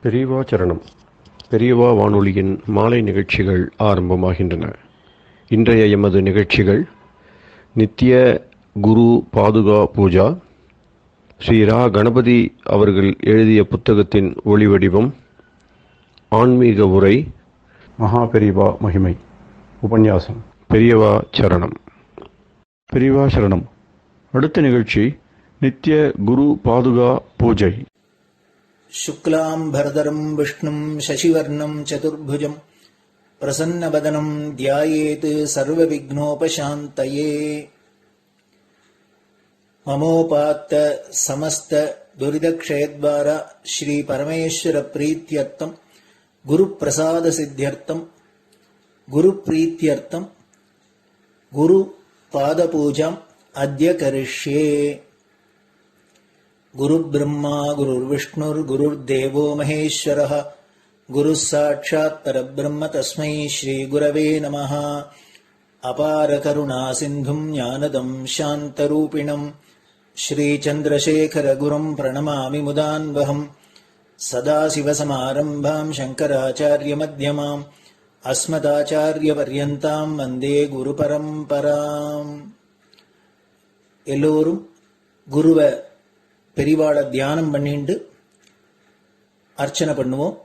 பெரியவா சரணம். பெரியவா வானொலியின் மாலை நிகழ்ச்சிகள் ஆரம்பமாகின்றன. இன்றைய எமது நிகழ்ச்சிகள் நித்திய குரு பாதுகா பூஜா, ஸ்ரீ ரா கணபதி அவர்கள் எழுதிய புத்தகத்தின் ஒளிவடிவம், ஆன்மீக உரை, மகா பெரியவா மகிமை உபன்யாசம். பெரியவா சரணம். பெரியவா சரணம். அடுத்த நிகழ்ச்சி நித்திய குரு பாதுகா பூஜை. शुक्लाम्बरधरम् विष्णुम् शशिवर्णम् चतुर्भुजम् प्रसन्नवदनम् ध्यायेत् सर्वविघ्नोपशान्तये। ममोपात्त समस्त दुरितक्षयद्वारा श्रीपरमेश्वरप्रीत्यर्थम् गुरुप्रसादसिद्ध्यर्थम् गुरुप्रीत्यर्थम् गुरुपादपूजाम् अद्य करिष्ये। गुरुर्ब्रह्मा गुरुर्विष्णुर्गुरुर्देवो महेश्वरः गुरुः साक्षात् परब्रह्म तस्मै श्रीगुरवे नमः। अपारकरुणासिन्धुम् ज्ञानदम् शान्तरूपिणम् श्रीचन्द्रशेखरगुरुम् प्रणमामि मुदान्वहम्। सदाशिवसमारम्भाम् शङ्कराचार्यमध्यमाम् अस्मदाचार्यपर्यन्ताम् वन्दे गुरुपरम्पराम्. எல்லோரும் குருவை பெரிவாளை தியானம் பண்ணிண்டு அர்ச்சனை பண்ணுவோம்.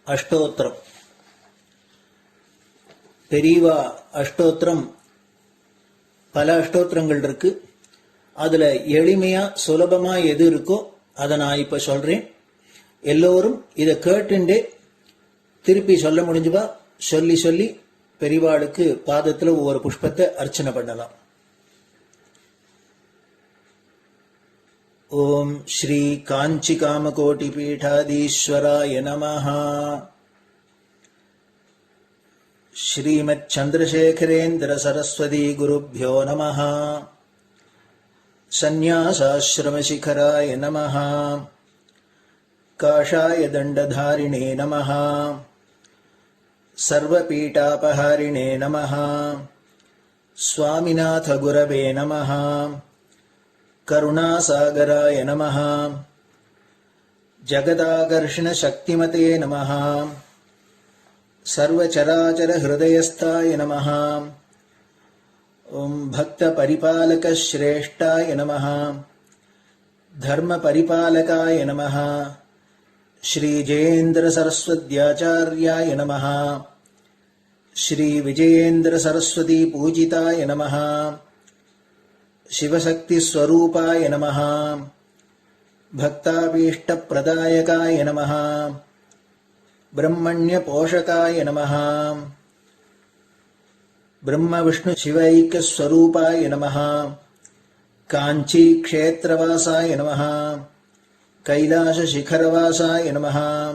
அஷ்டோத்திரம். பெரியவா அஷ்டோத்திரம் பல அஷ்டோத்திரங்கள் இருக்கு. அதுல எளிமையா சுலபமா எது இருக்கோ அதை நான் இப்ப சொல்றேன். எல்லோரும் இதை கேட்டுண்டே திருப்பி சொல்ல முடிஞ்சுவா சொல்லி சொல்லி பெரிவாளுக்கு பாதத்துல ஒவ்வொரு புஷ்பத்தை அர்ச்சனை பண்ணலாம். ओम श्री कांची कामकोटि पीठाधीश्वराय नमः। श्रीमत् चंद्रशेखरेन्द्र सरस्वती गुरुभ्यो नमः। संन्यासाश्रम शिखराय नमः। काषाय दंडधारिणे नमः। सर्वपीठापहारिणे नमः। स्वामिनाथ गुरवे नमः। करुणासागराय नमः। जगदाकर्षण शक्तिमते नमः। सर्वचराचर हृदयस्थाय नमः। ओम भक्त परिपालक श्रेष्ठाय नमः। धर्म परिपालकाय नमः। श्री जयेन्द्र सरस्वत्याचार्याय नमः। श्री विजयेन्द्र सरस्वती पूजिताय नमः। शिवशक्ति स्वरूपाय नमः। भक्ताभीष्ट प्रदायकाय नमः। ब्रह्मण्य पोषकाय नमः। ब्रह्म विष्णु शिवैक्य स्वरूपाय नमः। कांची क्षेत्रवासाय नमः। कैलाश शिखरवासाय नमः।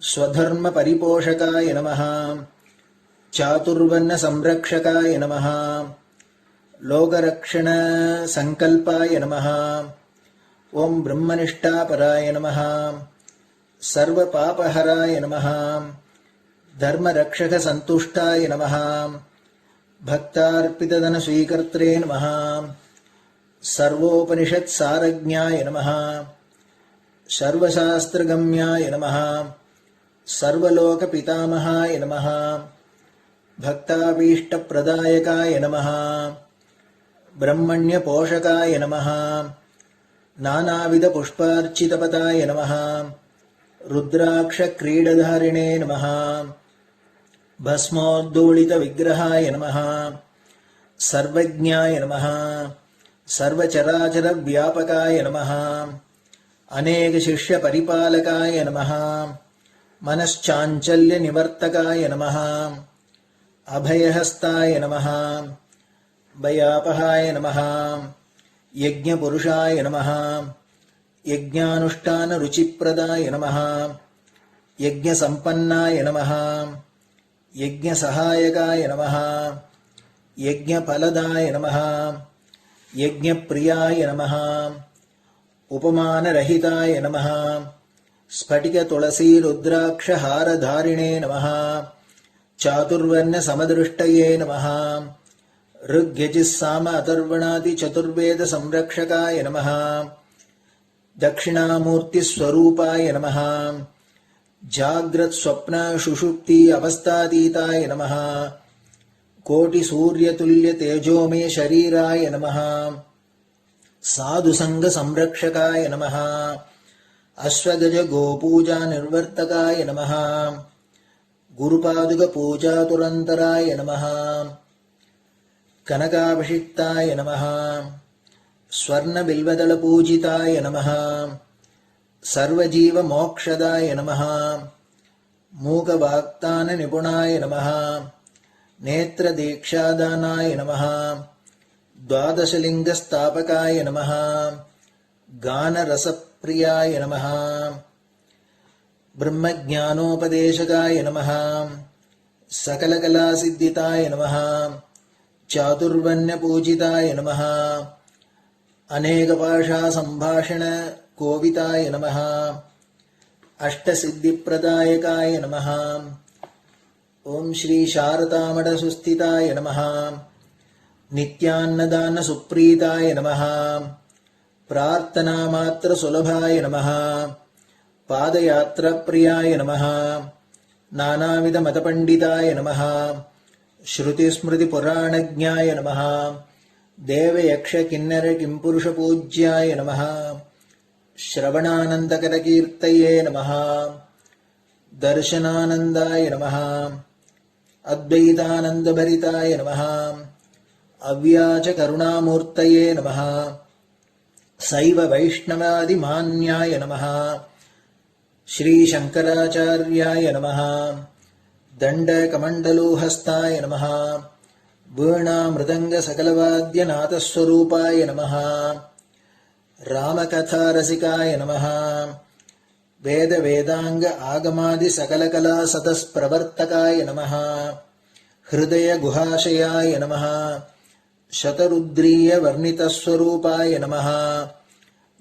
स्वधर्म परिपोषकाय नमः। चातुर्वर्ण संरक्षकाय नमः। लोकरक्षण संकल्पाय नमः। ओम ब्रह्मनिष्ठापराय नमः। सर्वपापहराय नमः। धर्मरक्षक संतुष्टाय नमः। भक्तार्पितधन स्वीकर्त्रे नमः। सर्वोपनिषत् सारज्ञाय नमः। सर्वशास्त्रगम्याय नमः। सर्वलोक पितामहाय नमः। भक्ताभीष्ट प्रदायकाय नमः। ब्रह्मण्य पोषकाय नमः। नानाविध पुष्पार्चितपताय नमः। रुद्राक्ष क्रीडधारिणे नमः। भस्मोद्दोलित विग्रहाय नमः। सर्वज्ञाय नमः। सर्वचराचर व्यापकाय नमः। अनेक शिष्य परिपालकाय नमः। मनश्चाञ्चल्य निवर्तकाय नमः। अभयहस्ताय नमः। भयापहाय नमः। यज्ञपुरुषाय नमः। यज्ञानुष्ठान रुचिप्रदाय नमः। यज्ञसम्पन्नाय नमः। यज्ञसहायकाय नमः। यज्ञफलदाय नमः। यज्ञप्रियाय नमः। उपमानरहिताय नमः। स्फटिक तुलसी रुद्राक्ष हारधारिणे नमः। चातुर्वर्ण समदृष्टये नमः। ऋग्यजुस्साम अथर्वणादि चतुर्वेद संरक्षकाय नमः। दक्षिणामूर्तिस्वरूपाय नमः जाग्रत् स्वप्न सुषुप्ति अवस्थातीताय नमः कोटिसूर्यतुल्य तेजोमय शरीराय नमः साधुसंग संरक्षकाय नमः अश्वगज गोपूजा निर्वर्तकाय नमः गुरुपादुक पूजा तुरंतराय नमः कनकाभिषिक्ताय नमः स्वर्ण बिल्वदल पूजिताय नमः सर्वजीव मोक्षदाय नमः मूकवाक्तान निपुणाय नमः नेत्र दीक्षादानाय नमः द्वादशलिंग स्थापकाय नमः गान रसप्रियाय नमः ब्रह्मज्ञानोपदेशकाय नमः सकलकलासिद्धिताय नमः चातुर्वण्य पूजिताय नमः अनेकभाषा संभाषण कोविताय नमः अष्टसिद्धिप्रदायकाय नमः ओम श्री शारदामठ सुस्थिताय नमः नित्यान्नदान सुप्रीताय नमः प्रार्थना मात्र सुलभाय नमः पादयात्रा प्रियाय नमः नानाविध मतपंडिताय नमः श्रुति स्मृति पुराणज्ञाय नमः देव यक्ष किन्नर किंपुरुष पूज्याय नमः श्रवणानंदकर कीर्तये नमः दर्शनानंदाय नमः अद्वैतानंदभरिताय नमः अव्याच करुणामूर्तये नमः शैव वैष्णवादिमान्याय नमः श्री शंकराचार्याय नमः दंडकमंडलोहस्ताय नमः वीणा मृदंग सकलवाद्यनाथस्वरूपाय नमः रामकथा रसिकाय नमः वेद वेदांग आगमादि सकलकला सतस्प्रवर्तकाय नमः हृदय गुहाशयाय नमः शतरुद्रीय वर्णितस्वरूपाय नमः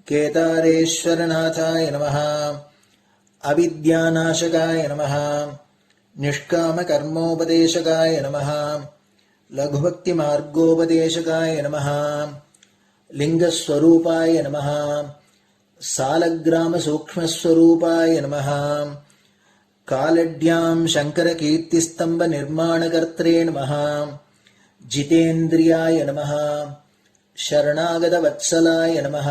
केदारेश्वरनाथाय नमः अविद्यानाशकाय नमः निष्कामकर्मोपदेशकाय नमः लघुभक्तिमार्गोपदेशकाय नमः लिंगस्वरूपाय नमः सालग्रामसूक्ष्मस्वरूपाय नमः कालड्यां शङ्करकीर्तिस्तम्भनिर्माणकर्त्रे नमः जितेन्द्रियाय नमः शरणागतवत्सलाय नमः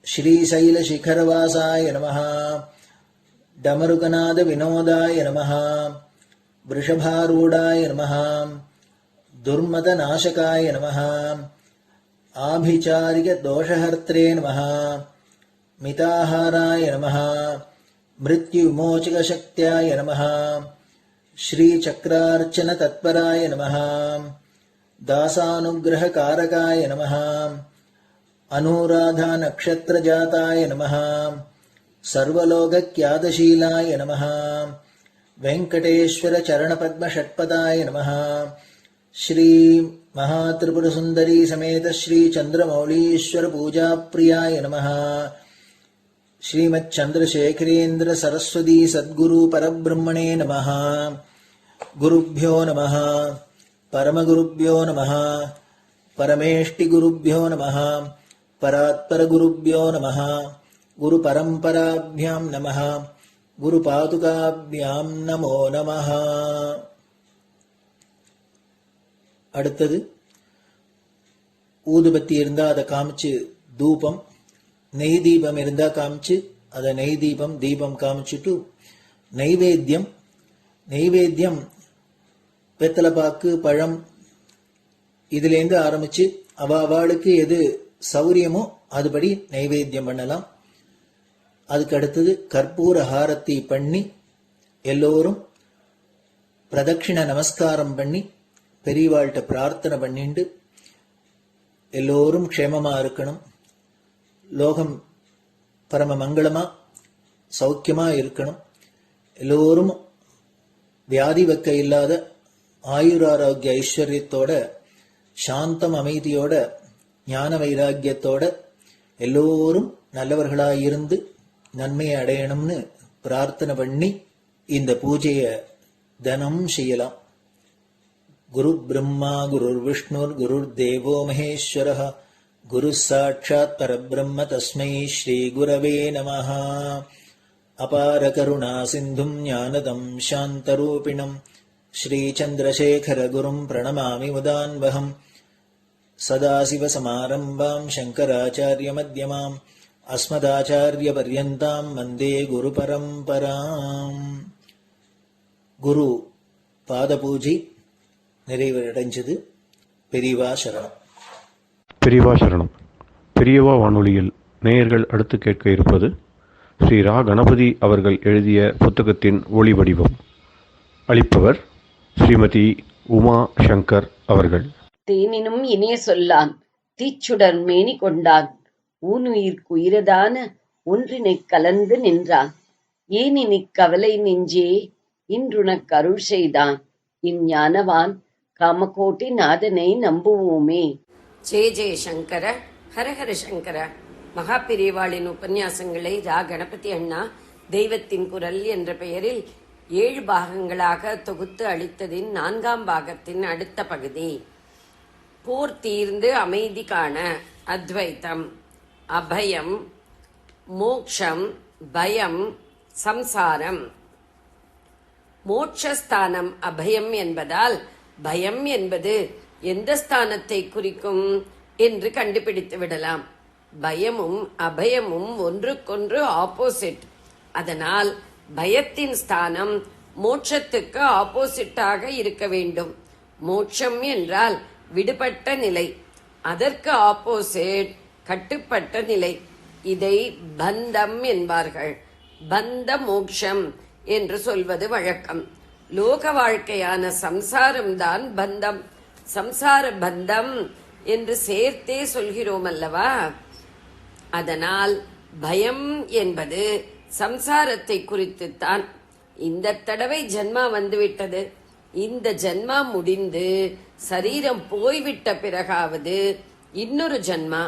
श्रीशैलशिखरवासाय नमः डमरुकनादविनोदाय नमः वृषभारूढाय नमः दुर्मदनाशकाय नमः आभिचारिकदोषहर्त्रे नमः मिताहाराय नमः मृत्युविमोचकशक्त्याय नमः श्रीचक्रार्चनतत्पराय नमः दासानुग्रहकारकाय नमः अनुराधानक्षत्रजाताय नमः सर्वलोकख्यातशीलाय नमः वेंकटेश्वरचरणपद्मषट्पदाय नमः श्री महात्रिपुरसुंदरी समेत श्री चंद्रमौलीश्वर पूजाप्रियाय नमः श्रीमच्चंद्रशेखरेन्द्र सरस्वती सद्गुरु परब्रह्मणे नमः गुरुभ्यो नमः परमगुरुभ्यो नमः परमेष्टिगुरुभ्यो नमः परात्परगुरुभ्यो नमः गुरुपरम्पराभ्यां नमः गुरुपादुकाभ्यां नमो नमः. அடுத்தது ஊதுபத்தி இருந்தா அதை காமிச்சு தூபம், நெய் தீபம் இருந்தா காமிச்சு அதை நெய் தீபம் தீபம் காமிச்சுட்டு நைவேத்தியம் வெத்தலைப்பாக்கு பழம் இதுலேருந்து ஆரம்பிச்சு அவளுக்கு எது சௌரியமோ அதுபடி நைவேத்தியம் பண்ணலாம். அதுக்கு அடுத்தது கற்பூர ஹாரத்தி பண்ணி எல்லோரும் பிரதட்சிண நமஸ்காரம் பண்ணி பெரியவாள்கிட்ட பிரார்த்தனை பண்ணிண்டு எல்லோரும் க்ஷேமமா இருக்கணும், லோகம் பரம மங்களமா சௌக்கியமா இருக்கணும், எல்லோரும் வியாதி வெக்க இல்லாத ஆயுராரோக்கிய ஐஸ்வர்யத்தோட சாந்தம் அமைதியோட ஞான வைராக்கியத்தோட எல்லோரும் நல்லவர்களாயிருந்து நன்மையை அடையணும்னு பிரார்த்தனை பண்ணி இந்த பூஜையை தினம் செய்யலாம். குரு பிரம்மா குருர் விஷ்ணுர் குருர் தேவோ மகேஸ்வரः குரு சாட்சாத் பரபிரம்ம தஸ்மை ஸ்ரீ குரவே நமஹ. அபார கருணா சிந்தும் ஞானதம் சாந்தரூபிணம் ஸ்ரீ சந்திரசேகர குரும் பிரணமாமி முதான்வகம். சதாசிவசமாரம்பாம் சங்கராச்சாரிய மத்யமாம் அஸ்மதாச்சாரிய பர்யந்தாம் வந்தே குரு பரம்பராம். குரு பாத பூஜை நிறைவடைஞ்சது. பெரியவா சரணம். பெரியவா சரணம். பெரியவா வானொலியில் நேயர்கள் அடுத்து கேட்க இருப்பது ஸ்ரீ ரா கணபதி அவர்கள் எழுதிய புத்தகத்தின் ஒளி வடிவம். அளிப்பவர் ஸ்ரீமதி உமா சங்கர் அவர்கள். தேனினும் இனிய சொல்லான் தீச்சுடர் மேனி கொண்டான் ஊனுயிர்க்குயிரதான ஒன்றினைக் கலந்து நின்றான் ஏனினிக் கவலை நெஞ்சே இன்றுனக் அருள் செய்தான் இஞ்ஞானவான் காமகோட்டி நாதனை நம்புவோமே. ஜெய ஜெய சங்கர, ஹரஹர சங்கர. மகா பெரியவாளின் உபன்யாசங்களை ரா கணபதி அண்ணா தெய்வத்தின் குரல் என்ற பெயரில் 7 பாகங்களாக தொகுத்து அளித்ததின் 4ஆம் பாகத்தின் அடுத்த பகுதி. போர் தீர்ந்து அமைதி காண அத்வைத்தம், அபயம், மோக்ஷம், பயம், சம்சாரம். மோட்சஸ்தானம் அபயம் என்பதால் பயம் என்பது எந்த ஸ்தானத்தை குறிக்கும் என்று கண்டுபிடித்து விடலாம். பயமும் அபயமும் ஒன்றுக்கொன்று ஆப்போசிட். அதனால் பயத்தின் ஸ்தானம் மோட்சத்துக்கு ஆப்போசிட்டாக இருக்க வேண்டும். மோட்சம் என்றால் விடுபட்ட நிலை, அதற்கு ஆப்போசிட் கட்டுப்பட்ட நிலை. இதை பந்தம் என்பார்கள். பந்த மோக்ஷம் என்று சொல்வது வழக்கம். லோக வாழ்க்கையான சம்சாரம்தான் பந்தம். சம்சார பந்தம் என்று சேர்த்தே சொல்கிறோம் அல்லவா? அதனால் பயம் என்பது சம்சாரத்தை குறித்துத்தான். இந்த தடவை ஜன்மா வந்துவிட்டது. இந்த ஜன்மா முடிந்து சரீரம் போய்விட்ட பிறகாவது இன்னொரு ஜன்மா,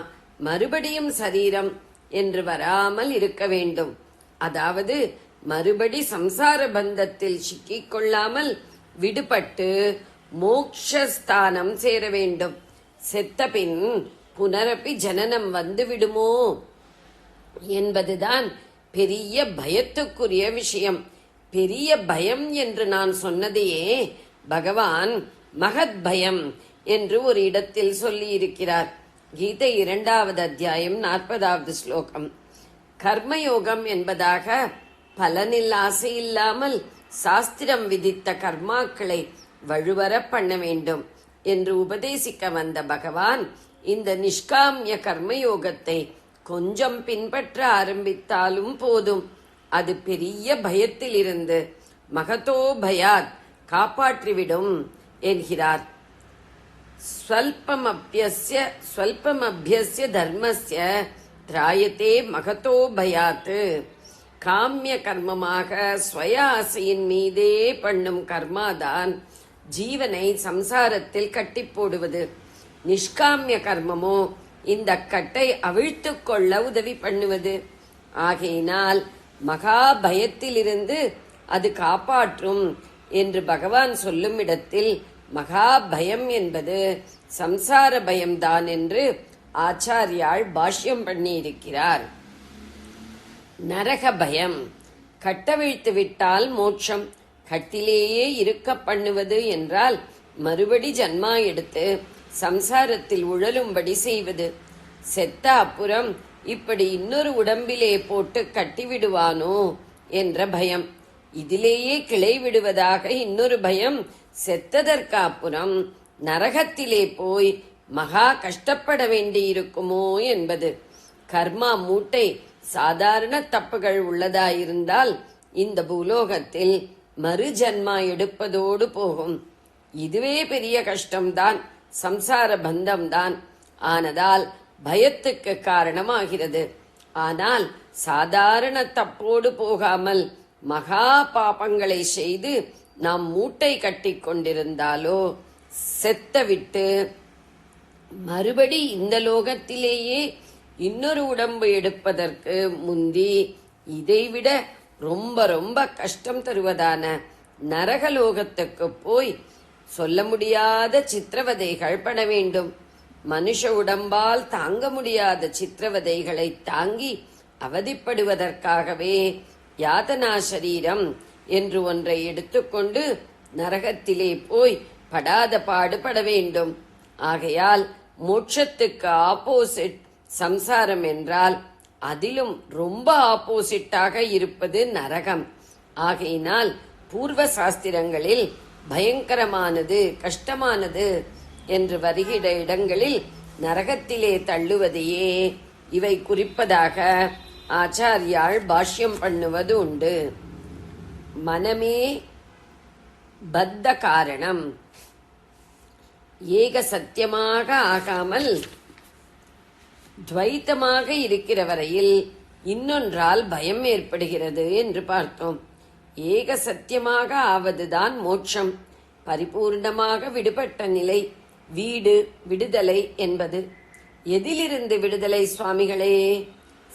மறுபடியும் சரீரம் என்று வராமல் இருக்க வேண்டும். அதாவது மறுபடி சம்சார பந்தத்தில் சிக்கிக் கொள்ளாமல் விடுபட்டு மோக்ஷஸ்தானம் சேர வேண்டும். செத்த பின் புனரப்பி ஜனனம் வந்து விடுமோ என்பதுதான் பெரிய பயத்துக்குரிய விஷயம். பெரிய பயம் என்று நான் சொன்னதையே பகவான் மகத் பயம் என்று ஒரு இடத்தில் சொல்லி இருக்கிறார். கீதை 2வது அத்தியாயம் 40வது ஸ்லோகம். கர்மயோகம் என்பதாக பலனில் ஆசை இல்லாமல் சாஸ்திரம் விதித்த கர்மாக்களை வழுவர பண்ண வேண்டும் என்று உபதேசிக்க வந்த பகவான் இந்த நிஷ்காமிய கர்மயோகத்தை கொஞ்சம் பின்பற்ற ஆரம்பித்தாலும் போதும், அது பெரிய பயத்திலிருந்து மகதோ பயாத் காப்பாற்றிவிடும் என்கிறார். ஸ்வல்பமப்யஸ்ய தர்மஸ்ய திராயத்தே மகதோ பயாத். காமிய கர்மமாக ஸ்வய ஆசையின் மீதே பண்ணும் கர்மாதான் ஜீவனை சம்சாரத்தில் கட்டி போடுவது. நிஷ்காமிய கர்மமோ இந்த கட்டை அவிழ்த்துக் கொள்ள உதவி பண்ணுவது. ஆகையினால் மகா பயத்திலிருந்து அது காப்பாற்றும் என்று பகவான் சொல்லும் இடத்தில் மகா பயம் என்பது சம்சார பயம்தான் என்று ஆச்சாரியால் பாஷ்யம் பண்ணியிருக்கிறார். நரக பயம், கட்டவிழ்த்து விட்டால் மோட்சம், கட்டிலேயே இருக்க பண்ணுவது என்றால் மறுபடி ஜன்மா எடுத்து சம்சாரத்தில் உழலும்படி செய்வது. செத்த அப்புறம் இப்படி இன்னொரு உடம்பிலே போட்டு கட்டிவிடுவானோ என்ற பயம். இதிலேயே கிளை விடுவதாக இன்னொரு பயம். செத்ததற்கு அப்புறம் நரகத்திலே போய் மகா கஷ்டப்பட வேண்டியிருக்குமோ என்பது. கர்மா மூட்டை சாதாரண தப்புகள் உள்ளதாயிருந்தால் இந்த பூலோகத்தில் மறு ஜன்மா எடுப்பதோடு போகும். இதுவே பெரிய கஷ்டம்தான், சம்சார பந்தம்தான். ஆனதால் பயத்துக்கு காரணமாகிறது. ஆனால் சாதாரண தப்போடு போகாமல் மகா பாபங்களை செய்து நாம் மூட்டை கட்டி கொண்டிருந்தாலோ செத்த விட்டு மறுபடி இந்த லோகத்திலேயே இன்னொரு உடம்பு எடுப்பதற்கு முந்தி இதைவிட ரொம்ப ரொம்ப கஷ்டம் தருவதான நரகலோகத்துக்கு போய் சொல்ல முடியாத சித்திரவதைகள் பட வேண்டும். மனுஷ உடம்பால் தாங்க முடியாத சித்திரவதைகளை தாங்கி அவதிப்படுவதற்காகவே யாதனா சரீரம் என்று ஒன்றை எடுத்துக்கொண்டு நரகத்திலே போய் படாத பாடுபட வேண்டும். ஆகையால் மோட்சத்துக்கு ஆப்போசிட் சம்சாரம் என்றால் அதிலும் ரொம்ப ஆப்போசிட்டாக இருப்பது நரகம். ஆகையினால் பூர்வ சாஸ்திரங்களில் பயங்கரமானது, கஷ்டமானது என்று வருகிற இடங்களில் நரகத்திலே தள்ளுவதையே இவை குறிப்பதாக ஆச்சாரியால் பாஷ்யம் பண்ணுவது உண்டு. மனமே பத்த காரணம். ஏக சத்தியமாக ஆகாமல் துவைத்தமாக இருக்கிற வரையில் இன்னொன்றால் பயம் ஏற்படுகிறது என்று பார்த்தோம். ஏக சத்தியமாக ஆவதுதான் மோட்சம், பரிபூர்ணமாக விடுபட்ட நிலை, வீடு, விடுதலை என்பது. எதிலிருந்து விடுதலை சுவாமிகளே?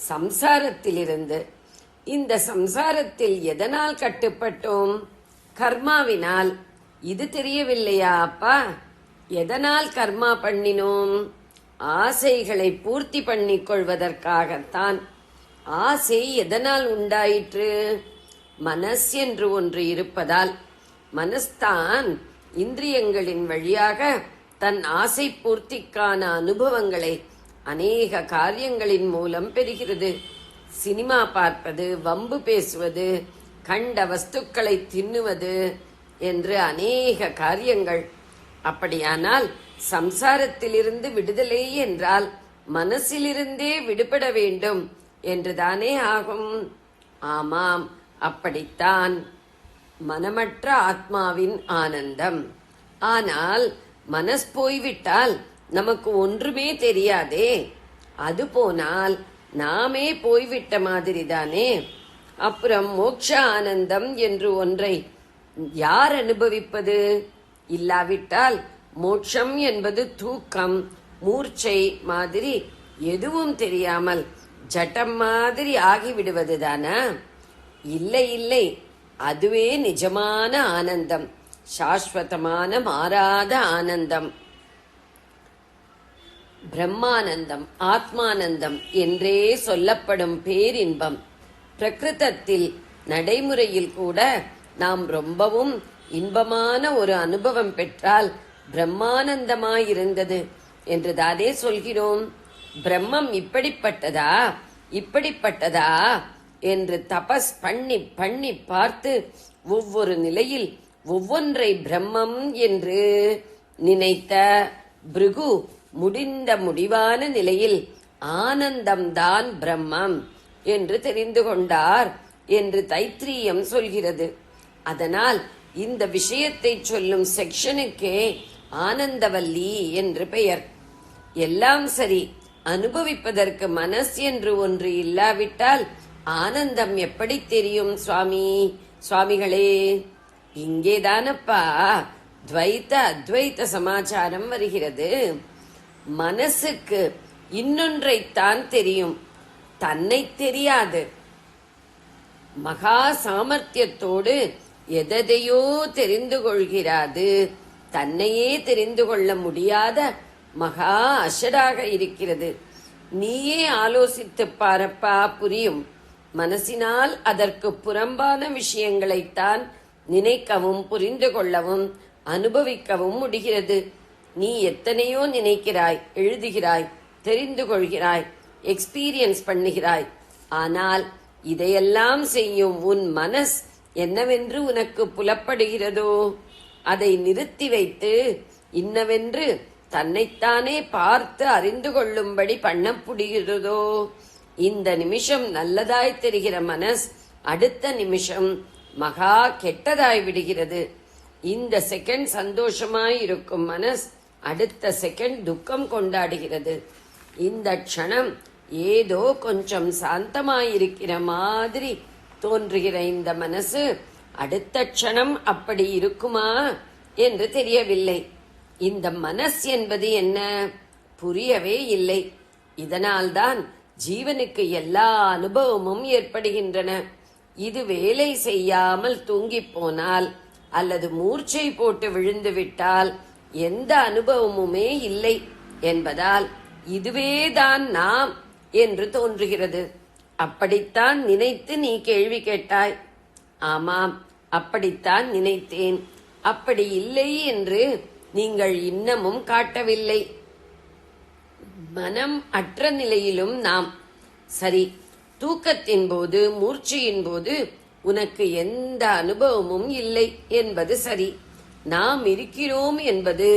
சம்சாரத்திலிருந்து. இந்த சம்சாரத்தில் எதனால் கட்டுப்பட்டோம்? கர்மாவினால். இது தெரியவில்லையா அப்பா? எதனால் கர்மா பண்ணினோம்? ஆசைகளை பூர்த்தி பண்ணிக் கொள்வதற்காகத்தான். ஆசை எதனால் உண்டாயிற்று? மனஸ் என்று ஒன்று இருப்பதால். மனஸ்தான் இந்திரியங்களின் வழியாக தன் ஆசை பூர்த்திக்கான அனுபவங்களை அநேக காரியங்களின் மூலம் பெறுகிறது. சினிமா பார்ப்பது, வம்பு பேசுவது, கண்ட வஸ்துக்களை தின்னுவது என்று அநேக காரியங்கள். அப்படியானால் சம்சாரத்திலிருந்து விடுதலை என்றால் மனசிலிருந்தே விடுபட வேண்டும் என்றுதானே ஆகும். ஆமாம், அப்படித்தான். மனமற்ற ஆத்மாவின் ஆனந்தம். ஆனால் மனஸ் போய்விட்டால் நமக்கு ஒன்றுமே தெரியாதே. அது போனால் நாமே போய்விட்ட மாதிரிதானே. அப்புறம் மோட்ச ஆனந்தம் என்று ஒன்றை யார் அனுபவிப்பது? இல்லாவிட்டால் மோட்சம் என்பது தூக்கம், மூர்ச்சை மாதிரி எதுவும் தெரியாமல் ஜட்டம் மாதிரி ஆகிவிடுவதுதானா? இல்லை இல்லை, அதுவே நிஜமான ஆனந்தம், சாஸ்வதமான மாறாத ஆனந்தம், பிரம்மானந்தம், ஆத்மானந்தம் என்றே சொல்லப்படும் பேரின்பம். பிரகிருதத்தில், நடைமுறையில் கூட நாம் ரொம்பவும் இன்பமான ஒரு அனுபவம் பெற்றால் பிரம்மானந்தமாயிருந்தது என்றுதானே சொல்கிறோம். பிரம்மம் இப்படிப்பட்டதா இப்படிப்பட்டதா என்று தபஸ் பண்ணி பண்ணி பார்த்து ஒவ்வொரு நிலையில் ஒவ்வொன்றை பிரம்மம் என்று நினைத்த பிருகு முடிந்த முடிவான நிலையில் ஆனந்தம்தான் பிரம்மம் என்று தெரிந்து கொண்டார் என்று தைத்திரீயம் சொல்கிறது. அதனால் இந்த விஷயத்தை சொல்லும் செக்ஷனுக்கே ஆனந்தவல்லி என்று பெயர். எல்லாம் சரி, அனுபவிப்பதற்கு மனஸ் என்று ஒன்று இல்லாவிட்டால் ஆனந்தம் எப்படி தெரியும் சுவாமிகளே? இங்கேதானப்பா துவைத்த அத்வைத்த சமாச்சாரம் வருகிறது. மனசுக்கு இன்னொன்றைத்தான் தெரியும், தன்னை தெரியாது. மகா சாமர்த்தியத்தோடு எதையோ தெரிந்து கொள்கிறது, தன்னையே தெரிந்து கொள்ள முடியாத மகா அசடாக இருக்கிறது. நீயே ஆலோசித்து பாரப்பா, புரியும். மனசினால் அதற்கு புறம்பான விஷயங்களைத்தான் நினைக்கவும் புரிந்து கொள்ளவும் அனுபவிக்கவும் முடிகிறது. நீ எத்தனையோ நினைக்கிறாய், எழுதுகிறாய், தெரிந்து கொள்கிறாய், எக்ஸ்பீரியன்ஸ் பண்ணுகிறாய். ஆனால் இதையெல்லாம் செய்யும் உன் மனஸ் என்னவென்று உனக்கு புலப்படுகிறதோ? அதை நிறுத்தி வைத்து இன்னவென்று தன்னைத்தானே பார்த்து அறிந்து கொள்ளும்படி பண்ணப்படுகிறதோ? இந்த நிமிஷம் நல்லதாய் தெரிகிற மனஸ் அடுத்த நிமிஷம் மகா கெட்டதாய் விடுகிறது. இந்த செகண்ட் சந்தோஷமாய் இருக்கும் மனஸ் அடுத்த செகண்ட் துக்கம் கொண்டாடுகிறது. இந்த க்ஷணம் ஏதோ கொஞ்சம் சாந்தமாயிருக்கிற மாதிரி தோன்றுகிற இந்த மனசு அடுத்த க்ஷணம் அப்படி இருக்குமா என்று தெரியவில்லை. இந்த மனஸ் என்பது என்ன புரியவே இல்லை. இதனால்தான் ஜீவனுக்கு எல்லா அனுபவமும் ஏற்படுகின்றன. இது வேலை செய்யாமல் தூங்கிப் போனால் அல்லது மூர்ச்சை போட்டு விழுந்து விட்டால் எந்த அனுபவமுமே இல்லை என்பதால் இதுவேதான் நாம் என்று தோன்றுகிறது. அப்படித்தான் நினைத்து நீ கேள்வி கேட்டாய். ஆமாம், அப்படித்தான் நினைத்தேன். அப்படி இல்லை என்று நீங்கள் இன்னமும் காட்டவில்லை. மனம் அற்ற நிலையிலும் நாம். சரி, தூக்கத்தின் போது, மூர்ச்சையின் போது உனக்கு எந்த அனுபவமும் இல்லை என்பது சரி. நாம் இருக்கிறோம் என்பது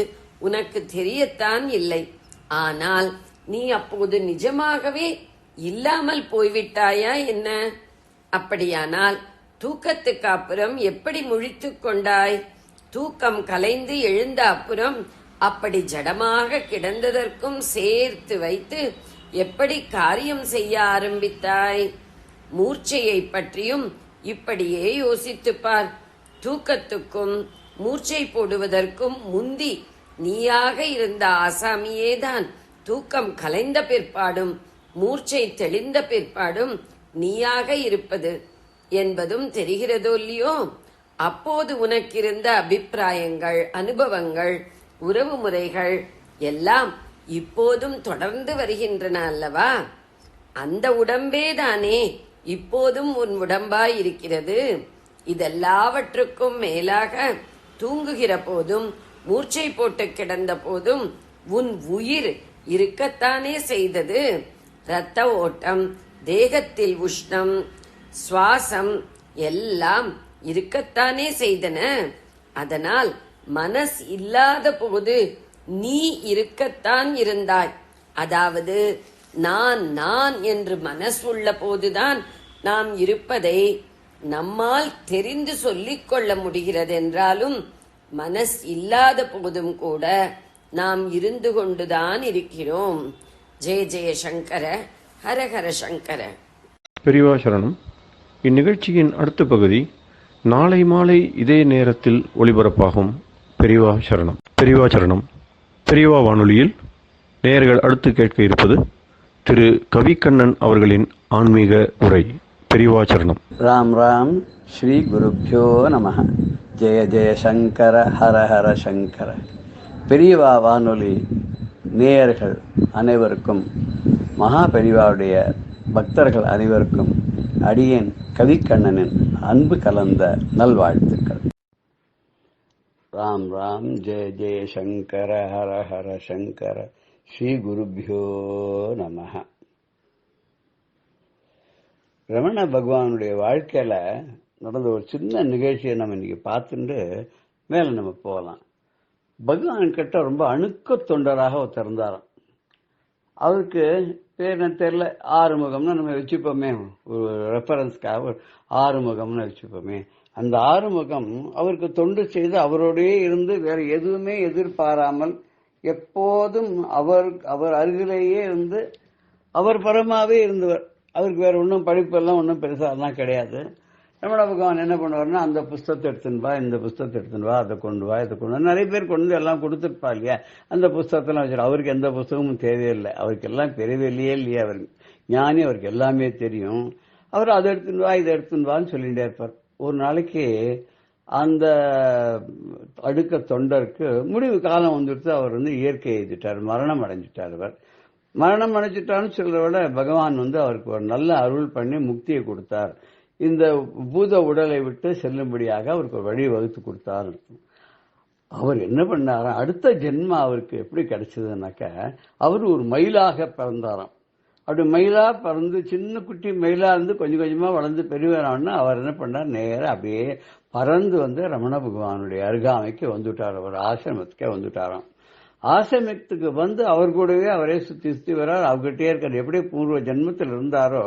உனக்கு தெரியத்தான் இல்லை. ஆனால் நீ அப்போது நிஜமாகவே இல்லாமல் போய்விட்டாயா என்ன? அப்படியானால் தூக்கத்துக்கு அப்புறம் எப்படி முழித்துக் கொண்டாய்? தூக்கம் கலைந்து எழுந்த அப்புறம் அப்படி ஜடமாக கிடந்ததற்கும் சேர்த்து வைத்து எப்படி காரியம் செய்ய ஆரம்பித்தாய்? மூர்ச்சையை பற்றியும் இப்படியே யோசித்துப்பார். தூக்கத்துக்கும் மூர்ச்சை போடுவதற்கும் முந்தி நீயாக இருந்த ஆசாமியேதான் தூக்கம் கலைந்த பிற்பாடும் மூர்ச்சை தெளிந்த பிற்பாடும் நீயாக இருப்பது என்பதும் தெரிகிறதோ இல்லையோ? அப்போது உனக்கிருந்த அபிப்பிராயங்கள், அனுபவங்கள், உறவு முறைகள் எல்லாம் இப்போதும் தொடர்ந்து வருகின்றன அல்லவா? அந்த உடம்பேதானே இப்போதும் உன் உடம்பாய் இருக்கிறது. இதெல்லாவற்றுக்கும் மேலாக தூங்குகிற போதும் மூர்ச்சை போட்டு கிடந்த போதும் உன் உயிர் இருக்கத்தானே செய்தது. இரத்த ஓட்டம், தேகத்தில் உஷ்ணம், சுவாசம் எல்லாம் இருக்கத்தானே செய்தன. அதனால் மனஸ் இல்லாத போது நீ இருக்கத்தான் இருந்தாய். அதாவது நான் நான் என்று மனஸ் உள்ள போதுதான் நாம் இருப்பதை நம்மால் தெரிந்து சொல்லிக் கொள்ள முடிகிறது. என்றாலும் மனஸ் இல்லாத போதும் கூட நாம் இருந்து கொண்டுதான் இருக்கிறோம். ஜெய ஜெய சங்கர, ஹரஹர சங்கர. பெரியவா சரணம். இந்நிகழ்ச்சியின் அடுத்த பகுதி நாளை மாலை இதே நேரத்தில் ஒளிபரப்பாகும். பெரியவா சரணம். பெரியவா சரணம். பெரியவா வானொலியில் நேயர்கள் அடுத்து கேட்க இருப்பது திரு கவிக்கண்ணன் அவர்களின் ஆன்மீக உரை. பெரியவா சரணம். ராம் ராம். ஸ்ரீ குருப்யோ நம. ஜெய ஜெய சங்கர, ஹர ஹர சங்கர. பெரியவா வானொலி நேயர்கள் அனைவருக்கும், மகா பெரியவாவுடைய பக்தர்கள் அனைவருக்கும் அடியேன் கவிக்கண்ணனின் அன்பு கலந்த நல்வாழ்த்துக்கள். ராம் ராம். ஜெய ஜெய சங்கர, ஹர ஹர சங்கர. ஸ்ரீ குருப்யோ நம. ரமண பகவானுடைய வாழ்க்கையில நடந்த ஒரு சின்ன நிகழ்ச்சியை நம்ம இன்னைக்கு பார்த்துட்டு மேல நம்ம போகலாம். பகவான் கிட்ட ரொம்ப அணுக்க தொண்டராக ஒருத்தர் இருந்தாராம். அவருக்கு பேர் என்ன தெரியல, ஆறுமுகம்னு நம்ம வச்சுப்போமே, ஒரு ரெஃபரன்ஸ்க்காக ஆறுமுகம்னு வச்சுப்போமே. அந்த ஆறுமுகம் அவருக்கு தொண்டு செய்து அவரோடயே இருந்து வேற எதுவுமே எதிர்பாராமல் எப்போதும் அவர் அருகிலேயே இருந்து அவர் பரமாவே இருந்தவர். அவருக்கு வேற ஒன்றும் படிப்பெல்லாம் ஒன்றும் பெருசாலாம் கிடையாது. ரமண பகவான் என்ன பண்ணுவார்னா, அந்த புஸ்தகத்தை எடுத்துன்னு வா, இந்த புஸ்தகத்தை எடுத்துன்னு வா, அதை கொண்டு வா, இதை கொண்டு வா. நிறைய பேர் கொண்டு எல்லாம் கொடுத்துருப்பா இல்லையா, அந்த புஸ்தகத்தெல்லாம் வச்சிரு. அவருக்கு எந்த புஸ்தகமும் தேவையில்லை, அவருக்கு எல்லாம் பெரியவில்லையே இல்லையா, அவர் ஞானி, அவருக்கு எல்லாமே தெரியும். அவர் அதை எடுத்துன்னு வா, இதை எடுத்துன்னு வான்னு சொல்லிட்டே இருப்பார். ஒரு நாளைக்கு அந்த அடுக்க தொண்டருக்கு முடிவு காலம் வந்துடுத்து. அவர் இயற்கை எழுதிட்டார், மரணம் அடைஞ்சிட்டார். அவர் மரணம் அடைஞ்சிட்டான்னு சொல்றத விட பகவான் அவருக்கு ஒரு நல்ல அருள் பண்ணி முக்தியை கொடுத்தார். இந்த பூத உடலை விட்டு செல்லும்படியாக அவருக்கு ஒரு வழி வகுத்து கொடுத்தார். அவர் என்ன பண்ணாராம், அடுத்த ஜென்மா அவருக்கு எப்படி கிடைச்சதுன்னாக்க, அவர் ஒரு மயிலாக பிறந்தாராம். அப்படி மயிலா பறந்து சின்ன குட்டி மயிலா இருந்து கொஞ்சம் கொஞ்சமா வளர்ந்து பெரியவரான அவர் என்ன பண்ணார், நேரம் அப்படியே பறந்து ரமண பகவானுடைய அருகாமைக்கு வந்துட்டார். அவர் ஆசிரமத்துக்கே வந்துட்டாராம். ஆசிரமத்துக்கு அவர் கூடவே அவரே சுத்தி சுத்தி வர்றார். அவர்கிட்டே இருக்கார். எப்படி பூர்வ ஜென்மத்தில் இருந்தாரோ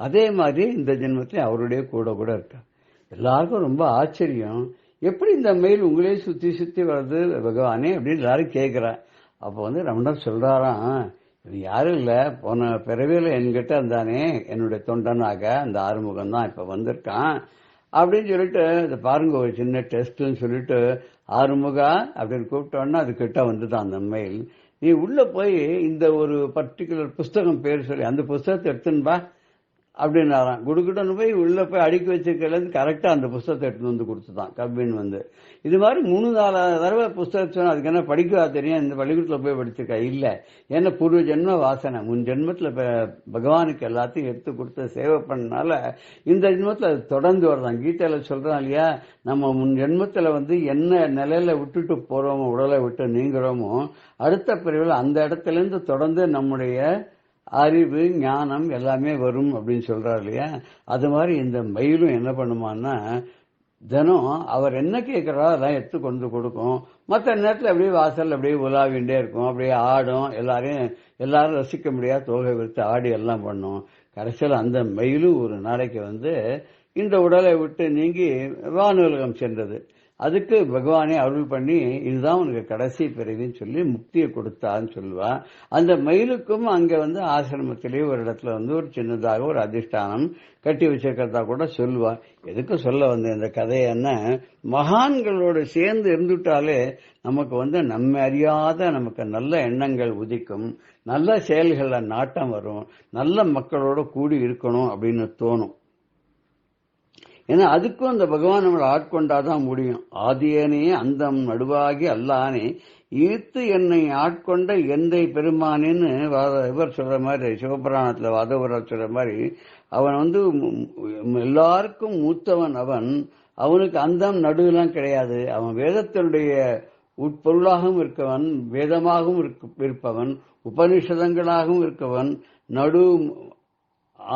அதே மாதிரி இந்த ஜென்மத்திலே அவருடைய கூட கூட இருக்கார். எல்லாருக்கும் ரொம்ப ஆச்சரியம், எப்படி இந்த மயில் உங்களே சுத்தி சுத்தி வருது பகவானே அப்படின்னு எல்லாரும் கேட்கிறார். அப்போ ரமணர் சொல்றாராம், இது யாரும் இல்ல, போன பிறவியில என்கிட்ட இருந்தானே என்னுடைய தொண்டனாக அந்த ஆறுமுகம் தான் இப்ப வந்திருக்கான் அப்படின்னு சொல்லிட்டு, இதை பாருங்க ஒரு சின்ன டெஸ்ட்னு சொல்லிட்டு ஆறுமுகா அப்படின்னு கூப்பிட்டோன்னா அது கிட்ட வந்துதான் அந்த மயில். நீ உள்ள போய் இந்த ஒரு பர்டிகுலர் புஸ்தகம் பேர் சொல்லி அந்த புஸ்தகத்தை எடுத்துன்பா அப்படின்னாராம். குடுக்குடன்னு போய் உள்ள போய் அடுக்கி வச்சிருக்கிறது கரெக்டா அந்த புஸ்தகத்தை எடுத்து வந்து கொடுத்துதான் கபின் வந்து. இது மாதிரி 3-4 தடவை புஸ்தகம் சொன்னா அதுக்கு என்ன படிக்கவா தெரியும், இந்த பள்ளிக்கூடத்துல போய் படிச்சிருக்கா? இல்ல, ஏன்னா பூர்வ ஜென்ம வாசனை, முன் ஜென்மத்துல பகவானுக்கு எல்லாத்தையும் எடுத்து கொடுத்து சேவை பண்ணனால இந்த ஜென்மத்துல அது தொடர்ந்து வரதான். கீதையில சொல்றான் இல்லையா, நம்ம முன் ஜென்மத்துல வந்து என்ன நிலையில விட்டுட்டு போறோமோ, உடலை விட்டு நீங்கிறோமோ, அடுத்த பிரிவில் அந்த இடத்துல இருந்து தொடர்ந்து நம்முடைய அறிவு ஞானம் எல்லாமே வரும் அப்படின்னு சொல்றாரு இல்லையா. அது மாதிரி இந்த மயிலும் என்ன பண்ணுமான்னா, தினம் அவர் என்ன கேட்கிறாரோ அதான் எடுத்து கொண்டு கொடுக்கும். மற்ற நேரத்தில் அப்படியே வாசல் அப்படியே உலாவிண்டே இருக்கும், அப்படியே ஆடும், எல்லாரும் ரசிக்க முடியாது தோகை விரித்து ஆடி எல்லாம் பண்ணும். கடைசியில் அந்த மயிலும் ஒரு நாளைக்கு வந்து இந்த உடலை விட்டு நீங்கி வானுலகம் சென்றது. அதுக்கு பகவானே அருள் பண்ணி இதுதான் உனக்கு கடைசி பிறவின்னு சொல்லி முக்தியை கொடுத்தான்னு சொல்லுவா. அந்த மயிலுக்கும் அங்க வந்து ஆசிரமத்திலேயே ஒரு இடத்துல வந்து ஒரு சின்னதாக ஒரு அதிஷ்டானம் கட்டி வச்சிருக்கிறதா கூட சொல்லுவா. எதுக்கு சொல்ல வந்த இந்த கதையன்னா, மகான்களோடு சேர்ந்து இருந்துட்டாலே நமக்கு வந்து நம்ம அறியாத நமக்கு நல்ல எண்ணங்கள் உதிக்கும், நல்ல செயல்கள்ல நாட்டம் வரும், நல்ல மக்களோட கூடி இருக்கணும் அப்படின்னு தோணும். ஏன்னா அதுக்கும் அந்த பகவான் நம்மளை ஆட்கொண்டாதான் முடியும். ஆதியனே அந்தம் நடுவாகி அல்லானே ஈர்த்து என்னை ஆட்கொண்ட எந்தை பெருமானேன்னு இவர் சொல்ற மாதிரி, சிவபுராணத்துல வாதவரார் சொல்ற மாதிரி, அவன் வந்து எல்லாருக்கும் மூத்தவன். அவனுக்கு அந்தம் நடுவெல்லாம் கிடையாது. அவன் வேதத்தினுடைய உட்பொருளாகவும் இருக்கவன், வேதமாகவும் இருப்பவன், உபனிஷதங்களாகவும் இருக்கவன், நடு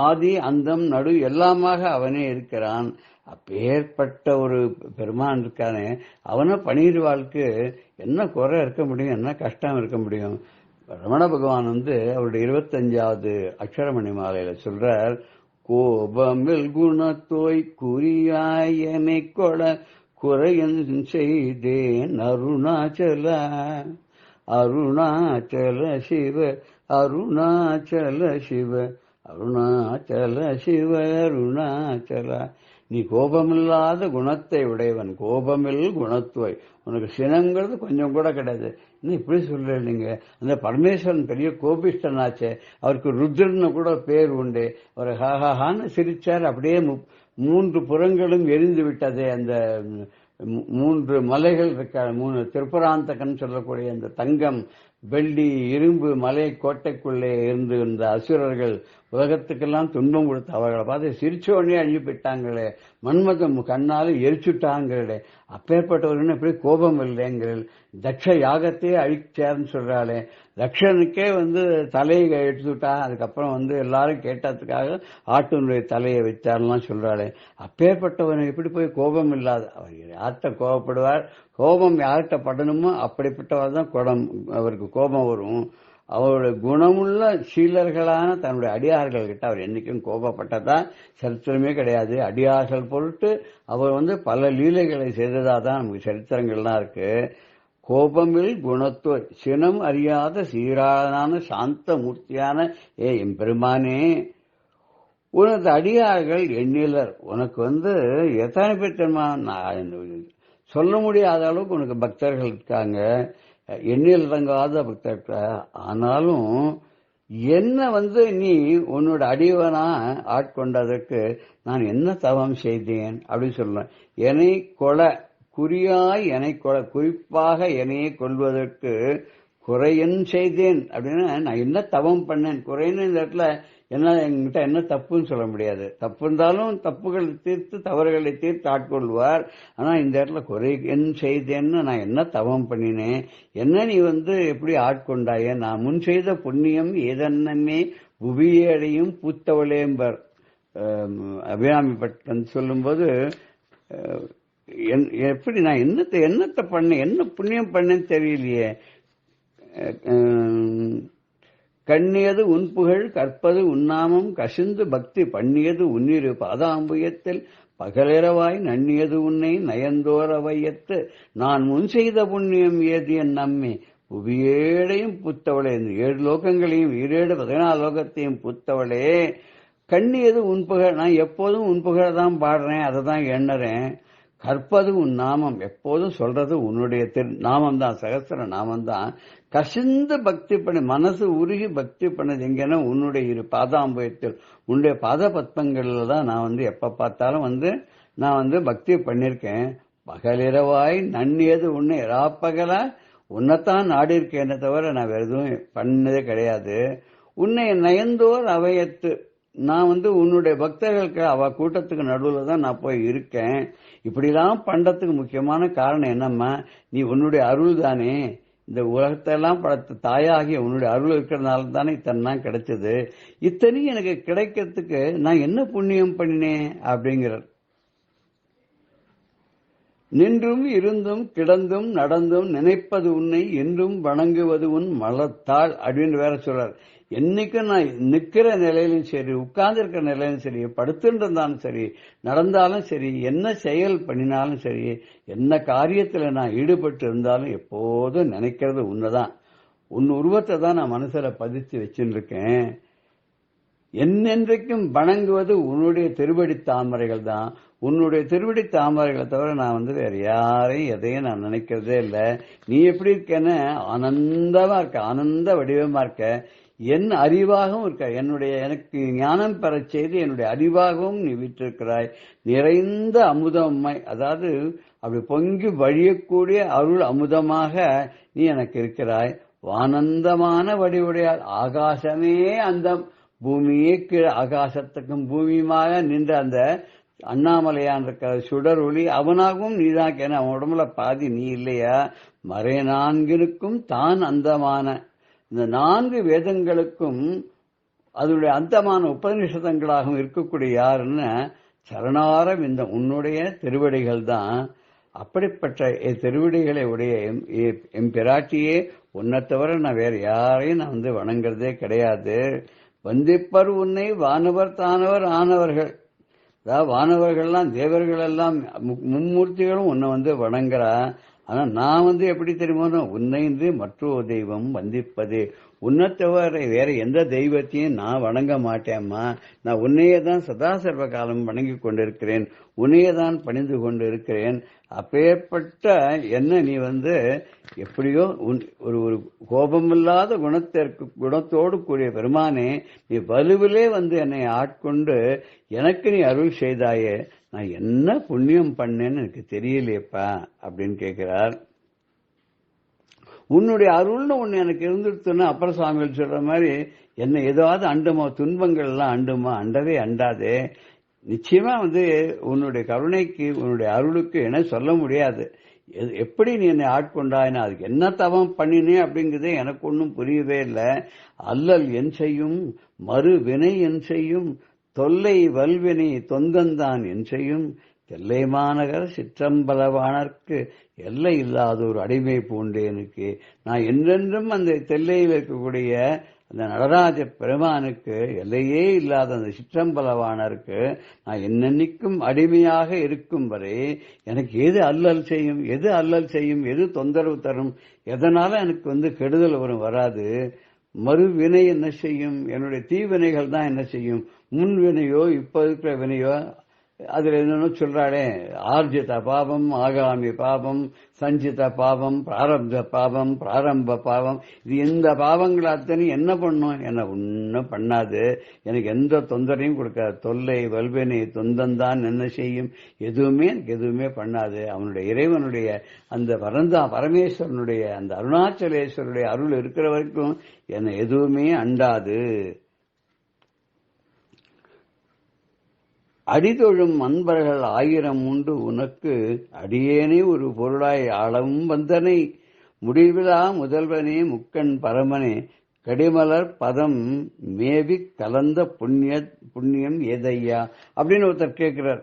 ஆதி அந்தம் நடு எல்லாமாக அவனே இருக்கிறான். அப்பேற்பட்ட ஒரு பெருமான் இருக்கானே, அவனை பணியிடுவாளுக்கு என்ன குறை இருக்க முடியும், என்ன கஷ்டம் இருக்க முடியும்? ரமண பகவான் வந்து அவருடைய 25வது அக்ஷரமணி மாலையில சொல்றார், கோபமில் குணத்தோய் குறியாயனை கொட குறையன் செய்தேன் அருணாச்சல அருணாச்சல சிவ அருணாச்சல சிவ அருணாச்சல சிவ அருணாச்சல. நீ கோபமில்லாத குணத்தை உடையவன், கோபமில் குணத்துவை, உனக்கு சினங்கிறது கொஞ்சம் கூட கிடையாது. இன்னும் இப்படி சொல்றீங்க, அந்த பரமேஸ்வரன் பெரிய கோபிஷ்டனாச்சே, அவருக்கு ருத்ரன்னு கூட பேர் உண்டு. அவர் ஹாஹான்னு சிரிச்சார், அப்படியே 3 புறங்களும் எரிந்து விட்டதே. அந்த 3 மலைகள் இருக்க, 3 திருப்பராந்தகன் சொல்லக்கூடிய அந்த தங்கம் வெள்ளி இரும்பு மலை கோட்டைக்குள்ளே இருந்து இந்த அசுரர்கள் உலகத்துக்கெல்லாம் துன்பம் கொடுத்து அவர்களை பார்த்து சிரிச்சோடனே அழிஞ்சு போயிட்டாங்களே, மன்மதம் கண்ணால எரிச்சுட்டாங்களே, அப்பேற்பட்டவர்கள் எப்படி கோபம் இல்லைங்கள். தக்ஷ யாகத்தையே அழிச்சார்னு சொல்றாளே, தக்ஷனுக்கே வந்து தலையை எடுத்துட்டா, அதுக்கப்புறம் வந்து எல்லாரும் கேட்டதுக்காக ஆட்டினுடைய தலையை வச்சார்லாம் சொல்றாளே, அப்பேற்பட்டவன் எப்படி போய் கோபம் இல்லாத, அவர் யார்கிட்ட கோபப்படுவார், கோபம் யார்கிட்ட படணுமோ அப்படிப்பட்டவர் தான் அவருக்கு கோபம் வரும். அவருடைய குணமுள்ள சீலர்களான தன்னுடைய அடியார்கள் கிட்ட அவர் என்னைக்கும் கோபப்பட்டதா சரித்திரமே கிடையாது. அடியார்கள் பொருட்டு அவர் வந்து பல லீலைகளை செய்ததாதான் நமக்கு சரித்திரங்கள்லாம் இருக்கு. கோபமில் குணத்தோ சினம் அறியாத சீராளனான சாந்த மூர்த்தியான என் பெருமானே, உனது அடியார்கள் எண்ணிலர். உனக்கு வந்து எத்தனை பேர் தெரியுமா, சொல்ல முடியாத அளவுக்கு உனக்கு பக்தர்கள் இருக்காங்க, எண்ணில் தங்காத பக்தர்கள். ஆனாலும் என்ன வந்து நீ உன்னோட அடியவனா ஆட்கொண்டதற்கு நான் என்ன தவம் செய்தேன் அப்படின்னு சொல்றேன். என்னை கொலை குறியாய் என்னை கொலை, குறிப்பாக என்னையை கொள்வதற்கு குறையன் செய்தேன் அப்படின்னா நான் என்ன தவம் பண்ணேன். குறைன்னு இந்த இடத்துல என்ன, என்கிட்ட என்ன தப்புன்னு சொல்ல முடியாது. தப்பு இருந்தாலும் தப்புகளை தீர்த்து தவறுகளை தீர்த்து ஆட்கொள்வார். ஆனா இந்த இடத்துல குறை என் செய்தேன்னு நான் என்ன தவம் பண்ணினேன், என்ன நீ வந்து எப்படி ஆட்கொண்டாய, நான் முன் செய்த புண்ணியம் ஏதன்னமே புவியடையும் பூத்தவளேம்பர் அபிராமி பட்டன் சொல்லும்போது, எப்படி நான் என்னத்தை பண்ணேன், என்ன புண்ணியம் பண்ணேன்னு தெரியலையே. கண்ணியது உன்புகழ் கற்பது உன்னாமம் கசிந்து பக்தி பண்ணியது உன்னிரு பாதாம்புயத்தில் பகலிரவாய் நன்னியது உன்னை நயந்தோர வையத்து நான் முன் செய்த புண்ணியம் ஏது என் நம்மே புவியேடையும் புத்தவளே. இந்த 7 லோகங்களையும் 14 லோகத்தையும் புத்தவளே. கண்ணியது உன்புகழ், நான் எப்போதும் உன்புகழ் தான் பாடுறேன், அதை தான் எண்ணுறேன். கற்பது உன் நாமம், எப்போதும் சொல்றது உன்னுடைய நாமம் தான், சகஸ்ர நாமம் தான். கசிந்து பக்தி பண்ணி, மனசு உருகி பக்தி பண்ணது எங்கன்னா உன்னுடைய இரு பாதாம்பயத்தில், உன்னுடைய பாத பத்மங்கள்ல தான் நான் எப்ப பார்த்தாலும் நான் பக்தி பண்ணிருக்கேன். பகலிரவாய் நன்னியது உன்னை ராப்பகலா உன்னைத்தான் நாடி இருக்கேன்னு தவிர நான் வேற எதுவும் பண்ணதே கிடையாது. உன்னை நயந்தோர் அவையத்து, நான் உன்னுடைய பக்தர்களுக்கு அவ கூட்டத்துக்கு நடுவுல தான் நான் போய் இருக்கேன். இப்படிலாம் பண்றதுக்கு முக்கியமான காரணம் என்னம்மா, நீ உன்னுடைய அருள் தானே. இந்த உலகத்தெல்லாம் படைத்த தாயாகிய உன்னுடைய அருள் இருக்கிறதுனால தானே இத்தனைலாம் கிடைச்சது. இத்தனையும் எனக்கு கிடைக்கிறதுக்கு நான் என்ன புண்ணியம் பண்ணினேன் அப்படிங்கிறார். நின்றும் இருந்தும் கிடந்தும் நடந்தும் நினைப்பது உன்னை என்றும் வணங்குவது உன் மலத்தாள் அப்படின்னு வேற சொல்றார். என்னைக்கும் நான் நிக்கிற நிலையிலும் சரி, உட்கார்ந்து இருக்கிற நிலையிலும் சரி, படுத்துட்டு இருந்தாலும் சரி, நடந்தாலும் சரி, என்ன செயல் பண்ணினாலும் சரி, என்ன காரியத்துல நான் ஈடுபட்டு இருந்தாலும் எப்போதும் நினைக்கிறது உன்னதான். உன் உருவத்தை தான் நான் மனசுல பதிச்சு வச்சுட்டு இருக்கேன். என்னென்றைக்கும் வணங்குவது உன்னுடைய திருவடி தாமரைகள் தான். உன்னுடைய திருவடி தாமரைகளை தவிர நான் வேற யாரையும் எதையும் நான் நினைக்கிறதே இல்லை. நீ எப்படி இருக்கேன்னு ஆனந்தமா இருக்க, ஆனந்த வடிவமா இருக்க, என் அறிவாகவும் இருக்க, எனக்கு ஞானம் பெற செய்து என்னுடைய அறிவாகவும் நீ விட்டிருக்கிறாய். நிறைந்த அமுதம்மை, அதாவது அப்படி பொங்கி வழியக்கூடிய அருள் அமுதமாக நீ எனக்கு இருக்கிறாய். வானந்தமான வடிவுடையால் ஆகாசமே அந்தம், பூமியே கீழே, ஆகாசத்துக்கும் பூமியுமாக நின்ற அந்த அண்ணாமலையான் இருக்கிற சுடர் ஒளி அவனாகவும் நீதான். அவன் உடம்புல பாதி நீ இல்லையா? மறை நான்கினுக்கும் தான் அந்தமான, இந்த 4 வேதங்களுக்கும் அதனுடைய அந்தமான உபநிஷதங்களாகவும் இருக்கக்கூடிய யாருன்னு சரணாரம் இந்த உன்னுடைய திருவடிகள் தான். அப்படிப்பட்ட திருவடிகளை உடைய எம் பிராட்டியே, உன்னை தவிர நான் வேற யாரையும் நான் வணங்குறதே கிடையாது. வந்திப்பர் உன்னை வானவர் தானவர் ஆனவர்கள், அதாவது வானவர்கள்லாம் தேவர்கள் எல்லாம் மும்மூர்த்திகளும் உன்னை வணங்குறா. ஆனா நான் எப்படி தெரியுமோ, உன்னை மற்றொரு தெய்வம் வந்திப்பது, உன்னை தவிர வேற எந்த தெய்வத்தையும் நான் வணங்க மாட்டேம்மா. நான் உன்னையே தான் சதா சர்வ காலம் வணங்கி கொண்டிருக்கிறேன், உன்னையே தான் பணிந்து கொண்டு இருக்கிறேன். அப்பேற்பட்ட என்ன நீ எப்படியோ ஒரு கோபமில்லாத குணத்தோடு கூடிய பெருமானே, நீ வலுவிலே என்னை ஆட்கொண்டு எனக்கு நீ அருள் செய்தாயே, நான் என்ன புண்ணியம் பண்ணேன்னு எனக்கு தெரியலையப்பா அப்படின்னு கேட்கிறார். உன்னுடைய அருள்னு ஒண்ணு எனக்கு இருந்துருத்துன்னா, அப்புறம் சுவாமிகள் சொல்ற மாதிரி என்ன ஏதாவது அண்டுமா, துன்பங்கள் எல்லாம் அண்டுமா, அண்டவே அண்டாதே. நிச்சயமா உன்னுடைய கருணைக்கு உன்னுடைய அருளுக்கு என சொல்ல முடியாது. எப்படி நீ என்னை ஆட்கொண்டாயினா, அதுக்கு என்ன தவம் பண்ணினே அப்படிங்கிறதே எனக்கு ஒன்றும் புரியவே இல்லை. அல்லல் என் செய்யும், மறு வினை என் செய்யும், தொல்லை வல்வினை தொந்தந்தான் என் செய்யும், தெல்லை மாநகர் சிற்றம்பலவானர்க்கு எல்லை இல்லாத ஒரு அடிமை பூண்டேனுக்கு. நான் என்றென்றும் அந்த தெல்லையில் இருக்கக்கூடிய அந்த நடராஜ பெருமானுக்கு, எல்லையே இல்லாத அந்த சிற்றம்பலவானருக்கு நான் என்னென்னைக்கும் அடிமையாக இருக்கும் வரை எனக்கு எது அல்லல் செய்யும், எது தொந்தரவு தரும், எதனால எனக்கு கெடுதல் வராது. மறுவினை என்ன செய்யும், என்னுடைய தீவினைகள் தான் என்ன செய்யும். முன்வினையோ இப்ப இருக்கிற வினையோ, அதுல என்னன்னு சொல்றாளே, ஆர்ஜித பாவம், ஆகாமி பாவம், சஞ்சித பாவம், பிராரப்த பாவம், பிராரம்ப பாவம், இது இந்த பாவங்கள் அத்தனை என்ன பண்ணும், என்ன ஒன்னும் பண்ணாது, எனக்கு எந்த தொந்தரையும் கொடுக்காது. தொல்லை வல்வினை தொந்தந்தான் என்ன செய்யும், எனக்கு எதுவுமே பண்ணாது. அவனுடைய இறைவனுடைய அந்த பரமேஸ்வரனுடைய அந்த அருணாச்சலேஸ்வருடைய அருள் இருக்கிற வரைக்கும் என்னை எதுவுமே அண்டாது. அடிதொழும் அன்பர்கள் 1000 உண்டு உனக்கு, அடியேனே ஒரு பொருளாய் ஆளவும் வந்தனை, முடிவிலா முதல்வனே முக்கண் பரமனே, கடிமலர் பதம் மேவி கலந்த புண்ணியம் ஏதையா அப்படின்னு ஒருத்தர் கேட்கிறார்.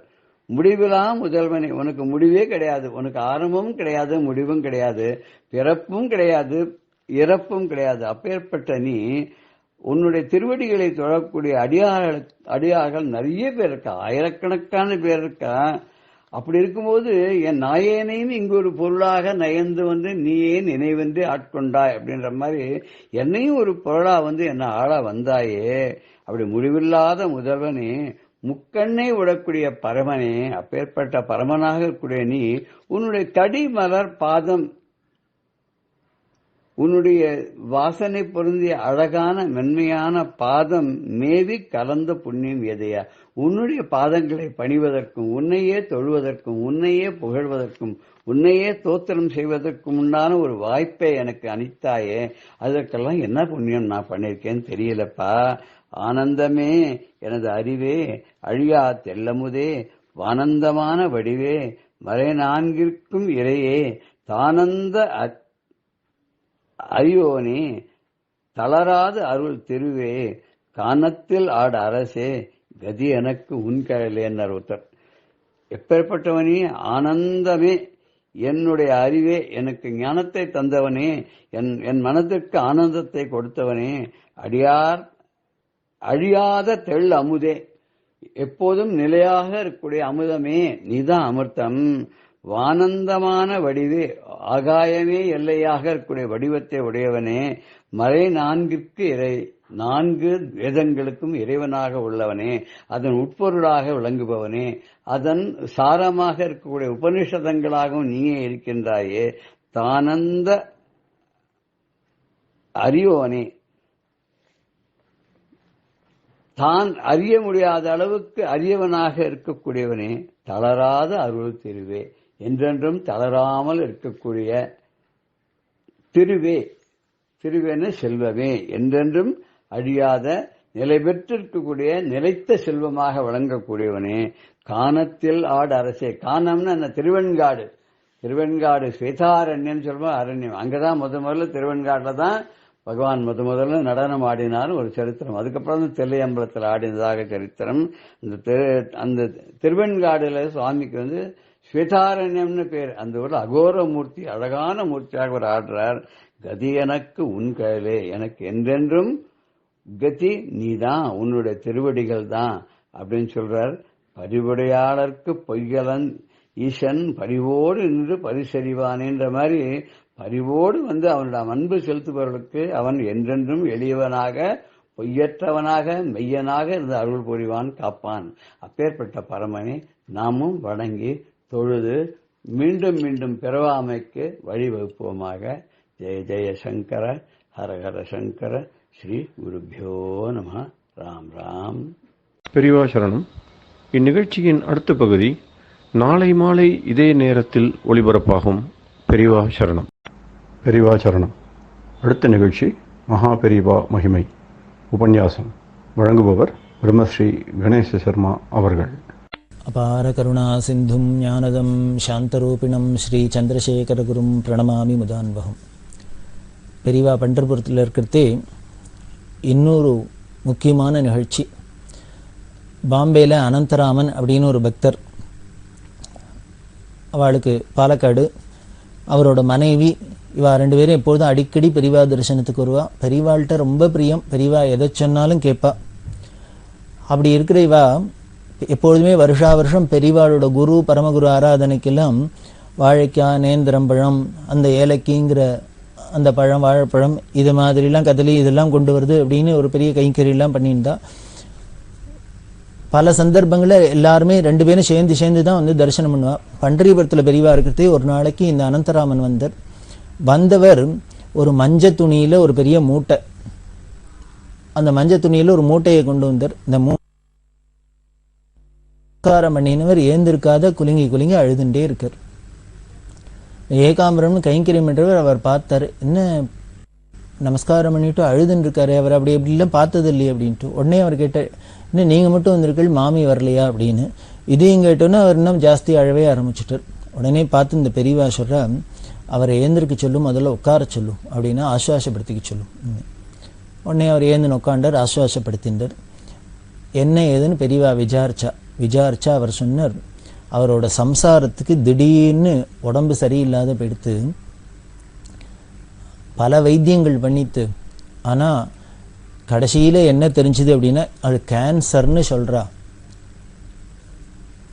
முடிவிலா முதல்வனே, உனக்கு முடிவே கிடையாது, உனக்கு ஆரம்பமும் கிடையாது, முடிவும் கிடையாது, பிறப்பும் கிடையாது, இறப்பும் கிடையாது. அப்பேற்பட்ட நீ உன்னுடைய திருவடிகளை தொழக்கூடிய அடியார்கள் நிறைய பேர் இருக்கா, ஆயிரக்கணக்கான பேர் இருக்கா. அப்படி இருக்கும்போது என் நாயேனையும் இங்கு ஒரு பொருளாக நயந்து நீயே நினைவென்று ஆட்கொண்டாய் அப்படின்ற மாதிரி என்னையும் ஒரு பொருளா என்ன ஆள வந்தாயே. அப்படி முடிவில்லாத முதல்வனே, முக்கண்ணை விடக்கூடிய பரமனே, அப்பேற்பட்ட பரமனாக கூடிய நீ உன்னுடைய தடி மலர் பாதம், உன்னுடைய வாசனை பொருந்திய அழகான மென்மையான பாதம் மேவி கலந்த புண்ணியம் எதையா? உன்னுடைய பாதங்களை பணிவதற்கும் உன்னையே தொழுவதற்கும் உன்னையே புகழ்வதற்கும் உன்னையே தோத்திரம் செய்வதற்கும் உண்டான ஒரு வாய்ப்பை எனக்கு அளித்தாயே, அதற்கெல்லாம் என்ன புண்ணியம் நான் பண்ணியிருக்கேன்னு தெரியலப்பா. ஆனந்தமே, எனது அறிவே, அழியா தெல்லமுதே, வானந்தமான வடிவே, மறை நான்கிற்கும் இறையே, தானந்த அரியோனே, தளராத அருள் திருவே, கானத்தில் ஆட அரசே, கதி எனக்கு உன் கையிலேன்னர் ஒருத்தர். எப்பேற்பட்டவனே? ஆனந்தமே, என்னுடைய அறிவே, எனக்கு ஞானத்தை தந்தவனே, என் மனதிற்கு ஆனந்தத்தை கொடுத்தவனே, அழியாத தெள் அமுதே, எப்போதும் நிலையாக இருக்கக்கூடிய அமுதமே, நீதான் அமிர்தம். வானந்தமான வடிவே, ஆகாயமே எல்லையாக இருக்கக்கூடிய வடிவத்தை உடையவனே, மறை நான்கிற்கு இறை, 4 வேதங்களுக்கும் இறைவனாக உள்ளவனே, அதன் உட்பொருளாக விளங்குபவனே, அதன் சாரமாக இருக்கக்கூடிய உபனிஷதங்களாகவும் நீயே இருக்கின்றாயே, தானந்த அறியோனே, தான் அறிய முடியாத அளவுக்கு அரியவனாக இருக்கக்கூடியவனே, தளராத அருள் திருவே, என்றென்றும் தளராமல் இருக்கக்கூடிய திருவே, திருவேன செல்வமே, என்றென்றும் அழியாத நிலை பெற்றிருக்கக்கூடிய நிலைத்த செல்வமாக விளங்கக்கூடியவனே, கானத்தில் ஆடு அரசே. கானம்னு அந்த திருவெண்காடு, திருவெண்காடு ஸ்வேதாரண்யம் சொல்லுவோம், அரண்யம். அங்கதான் முதல்ல திருவெண்காடுல தான் பகவான் முதல்ல நடனம் ஆடினார் ஒரு சரித்திரம். அதுக்கப்புறம் தான் தில்லையம்பலத்தில் ஆடினதாக சரித்திரம். அந்த திருவெண்காடுல சுவாமிக்கு ஸ்வேதாரண்யம்னு பேர். அந்த ஊர்ல அகோர மூர்த்தி, அழகான மூர்த்தியாக அவர் ஆடுறார். கதி எனக்கு உன் கையிலே, எனக்கு என்றென்றும் கதி நீதான், உன்னுடைய திருவடிகள் தான் அப்படின்னு சொல்றார். பரிவுடையாளருக்கு பொய்யலன் ஈசன் பரிவோடு நின்று பரிசறிவானேன்ற மாதிரி பரிவோடு அவனுடைய அன்பு செலுத்துபவர்களுக்கு அவன் என்றென்றும் எளியவனாக பொய்யற்றவனாக மெய்யனாக இருந்து அருள் புரிவான், காப்பான். அப்பேற்பட்ட பரமனை நாமும் வணங்கி தொழுது மீண்டும் மீண்டும் பிறவாமைக்கு வழிவகுப்போமாக. ஜெய ஜெய சங்கர, ஹர ஹர சங்கர, ஸ்ரீ குருபியோ நம. ராம் ராம். பெரியவா சரணம். இந்நிகழ்ச்சியின் அடுத்த பகுதி நாளை மாலை இதே நேரத்தில் ஒளிபரப்பாகும். பெரியவா சரணம். பெரியவா சரணம். அடுத்த நிகழ்ச்சி மகா பெரியவா மகிமை உபன்யாசம். வழங்குபவர் பிரம்மஸ்ரீ கணேச சர்மா அவர்கள். அபார கருணா சிந்தும் ஞானதம் சாந்தரூபிணம் ஸ்ரீ சந்திரசேகரகுரும் பிரணமாமி முதான்வகம். பெரியவா பண்டர்புரத்தில் இருக்கிறதே இன்னொரு முக்கியமான நிகழ்ச்சி. பாம்பேயில் அனந்தராமன் அப்படின்னு ஒரு பக்தர், அவளுக்கு பாலக்காடு, அவரோட மனைவி, இவா 2 பேரும் எப்பொழுதும் அடிக்கடி பெரியவா தரிசனத்துக்கு வருவா. பெரியவாள்கிட்ட ரொம்ப பிரியம், பெரியவா எதை சொன்னாலும் கேட்பா. அப்படி இருக்கிற இவா எப்பொழுதுமே வருஷா வருஷம் பெரியவாளோட குரு பரமகுரு ஆராதனைக்கெல்லாம் வாழைக்காய், நேந்திரம்பழம், அந்த ஏலக்கிங்கிற அந்த பழம், வாழைப்பழம், இது மாதிரிலாம் கதலி இதெல்லாம் கொண்டு வருது அப்படின்னு ஒரு பெரிய கைங்கரியெல்லாம் பண்ணியிருந்தா. பல சந்தர்ப்பங்களில் எல்லாருமே 2 பேரும் சேர்ந்து தான் தரிசனம் பண்ணுவா. பண்டரிபுரத்தில் பெரியவா இருக்கிறதே ஒரு நாளைக்கு இந்த அனந்தராமன் வந்தவர் ஒரு மஞ்ச துணியில ஒரு பெரிய மூட்டை, அந்த மஞ்ச துணியில ஒரு மூட்டையை கொண்டு வந்தார். இந்த நமஸ்காரம் பண்ணினவர் ஏந்திருக்காத குலுங்கி அழுதுண்டே இருக்கார். ஏகாம்பரம்னு கைங்கரியம் என்றவர் அவர் பார்த்தாரு, என்ன நமஸ்காரம் பண்ணிட்டு அழுதுன்னு இருக்காரு, அவர் அப்படி எப்படிலாம் பார்த்தது இல்லையே அப்படின்ட்டு. உடனே அவர் கேட்டார், இன்னும் நீங்கள் மட்டும் வந்திருக்கள், மாமி வரலையா அப்படின்னு. இதையும் கேட்டோன்னா அவர் இன்னும் ஜாஸ்தி அழவே ஆரம்பிச்சுட்டார். உடனே பார்த்து இந்த பெரியவா சொல்ற, அவரை ஏந்திருக்க சொல்லும், முதல்ல உட்கார சொல்லும் அப்படின்னா ஆசுவாசப்படுத்திக்க சொல்லும். உடனே அவர் ஏந்துன்னு உட்காண்டார், ஆசுவாசப்படுத்தின்றார். என்ன ஏதுன்னு பெரியவா விசாரிச்சா அவர் சொன்னார், அவரோட சம்சாரத்துக்கு திடீர்னு உடம்பு சரியில்லாத போயிடுத்து, பல வைத்தியங்கள் பண்ணித்து, ஆனால் கடைசியில் என்ன தெரிஞ்சுது அப்படின்னா அது கேன்சர்னு சொல்கிறா.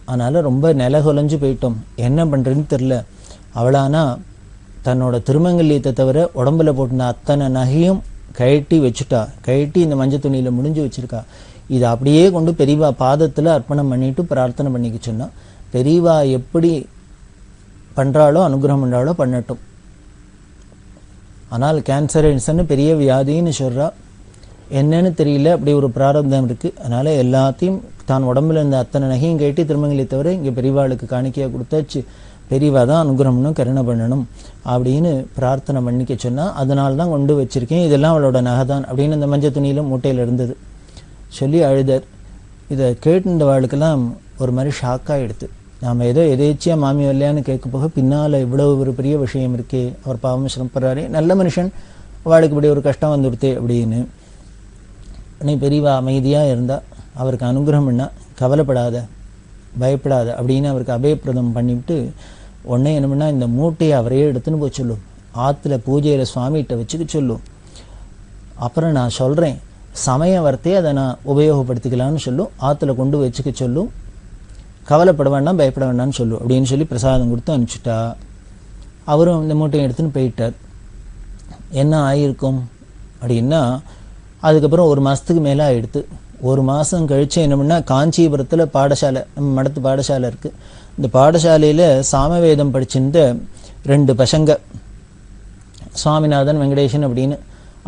அதனால் ரொம்ப நிலகுலைஞ்சு போயிட்டோம், என்ன பண்ணுறதுன்னு தெரில. அவளானா தன்னோட திருமங்கல்யத்தை தவிர உடம்புல போட்டுன அத்தனை நகையும் கழட்டி வச்சுட்டா, கழட்டி இந்த மஞ்சள் துணியில் முடிஞ்சு வச்சுருக்கா. இதை அப்படியே கொண்டு பெரியவா பாதத்தில் அர்ப்பணம் பண்ணிட்டு பிரார்த்தனை பண்ணிக்க சொன்னா, பெரியவா எப்படி பண்ணுறாளோ அனுகிரகம் பண்ணுறாளோ பண்ணட்டும். ஆனால் கேன்சர்னு பெரிய வியாதின்னு சொல்கிறா, என்னன்னு தெரியல, அப்படி ஒரு பிராரப்தம் இருக்குது. அதனால் எல்லாத்தையும் தான் உடம்புல இருந்த அத்தனை நகையும் கேட்டு திருமங்கலை தவிர இங்கே பெரியவாளுக்கு காணிக்கையாக கொடுத்தாச்சு, பெரியவா தான் அனுகிரகம்னும் கருணை பண்ணணும் அப்படின்னு பிரார்த்தனை பண்ணிக்க சொன்னால், அதனால தான் கொண்டு வச்சுருக்கேன், இதெல்லாம் அவளோட நகை தான் அப்படின்னு இந்த மஞ்சள் துணியில் மூட்டையில் இருந்தது சொல்லி அழுதார். இதை கேட்டு வாழ்க்கெல்லாம் ஒரு மாதிரி ஷாக்காகிடுது. நாம் ஏதோ எதேச்சியாக மாமி வரலையான்னு கேட்க போக பின்னால் இவ்வளோ ஒரு பெரிய விஷயம் இருக்கே, அவர் பாவம் சிரமப்படுறாரு, நல்ல மனுஷன், அவளுக்கு இப்படி ஒரு கஷ்டம் வந்துடுத்தே அப்படின்னு. நீ பெரியவா அமைதியாக இருந்தால் அவருக்கு அனுகிரகம் பண்ணா, கவலைப்படாத பயப்படாத அப்படின்னு அவருக்கு அபயப்பிரதம் பண்ணிவிட்டு உடனே என்ன பண்ணால் இந்த மூட்டையை அவரையே எடுத்துன்னு போய் சொல்லும், ஆற்றுல பூஜையில் சுவாமிகிட்ட வச்சுக்க சொல்லும், அப்புறம் நான் சொல்கிறேன் சமய வார்த்தையை அதை நான் உபயோகப்படுத்திக்கலான்னு சொல்லும், ஆற்றுல கொண்டு வச்சுக்க சொல்லும், கவலைப்பட வேண்டாம் பயப்பட வேண்டாம்னு சொல்லும் அப்படின்னு சொல்லி பிரசாதம் கொடுத்து அனுப்பிச்சிட்டா. அவரும் இந்த மூட்டையை எடுத்துன்னு போயிட்டார். என்ன ஆகியிருக்கும் அப்படின்னா, அதுக்கப்புறம் ஒரு மாதத்துக்கு மேலே ஆகிடுது. ஒரு மாதம் கழித்து என்ன பண்ணால் காஞ்சிபுரத்தில் பாடசாலை, நம்ம மடத்து பாடசாலை இருக்குது, இந்த பாடசாலையில் சாமவேதம் படிச்சுட்டு 2 பசங்க, சுவாமிநாதன் வெங்கடேசன் அப்படின்னு,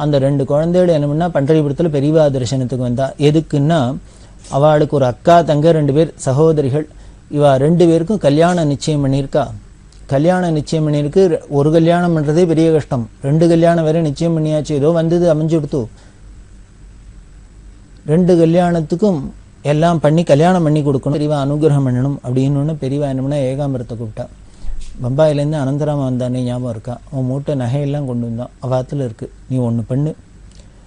அந்த 2 குழந்தைகள் என்ன பண்ணால் பண்டரிபுரத்தில் பெரியவா தரிசனத்துக்கு வந்தா. எதுக்குன்னா அவளுக்கு ஒரு அக்கா தங்க 2 பேர் சகோதரிகள், இவா 2 பேருக்கும் கல்யாணம் நிச்சயம் பண்ணியிருக்கா. கல்யாணம் நிச்சயம் பண்ணியிருக்கு. ஒரு கல்யாணம் பண்ணுறதே பெரிய கஷ்டம், 2 கல்யாணம் வேற நிச்சயம் பண்ணியாச்சு, ஏதோ வந்தது அமைஞ்சு கொடுத்து 2 கல்யாணத்துக்கும் எல்லாம் பண்ணி கல்யாணம் பண்ணி கொடுக்கணும், பெரியவா அனுகிரகம் பண்ணணும் அப்படின்னு ஒன்று பெரியவா என்ன பண்ணால் ஏகாம்பரத்தை கூப்பிட்டா. பம்பாயிலேருந்து அனந்தராம வந்தானே ஞாபகம் இருக்கா, அவன் மூட்டை நகையெல்லாம் கொண்டு வந்தான், அவாத்தில் இருக்குது, நீ ஒன்று பண்ணு,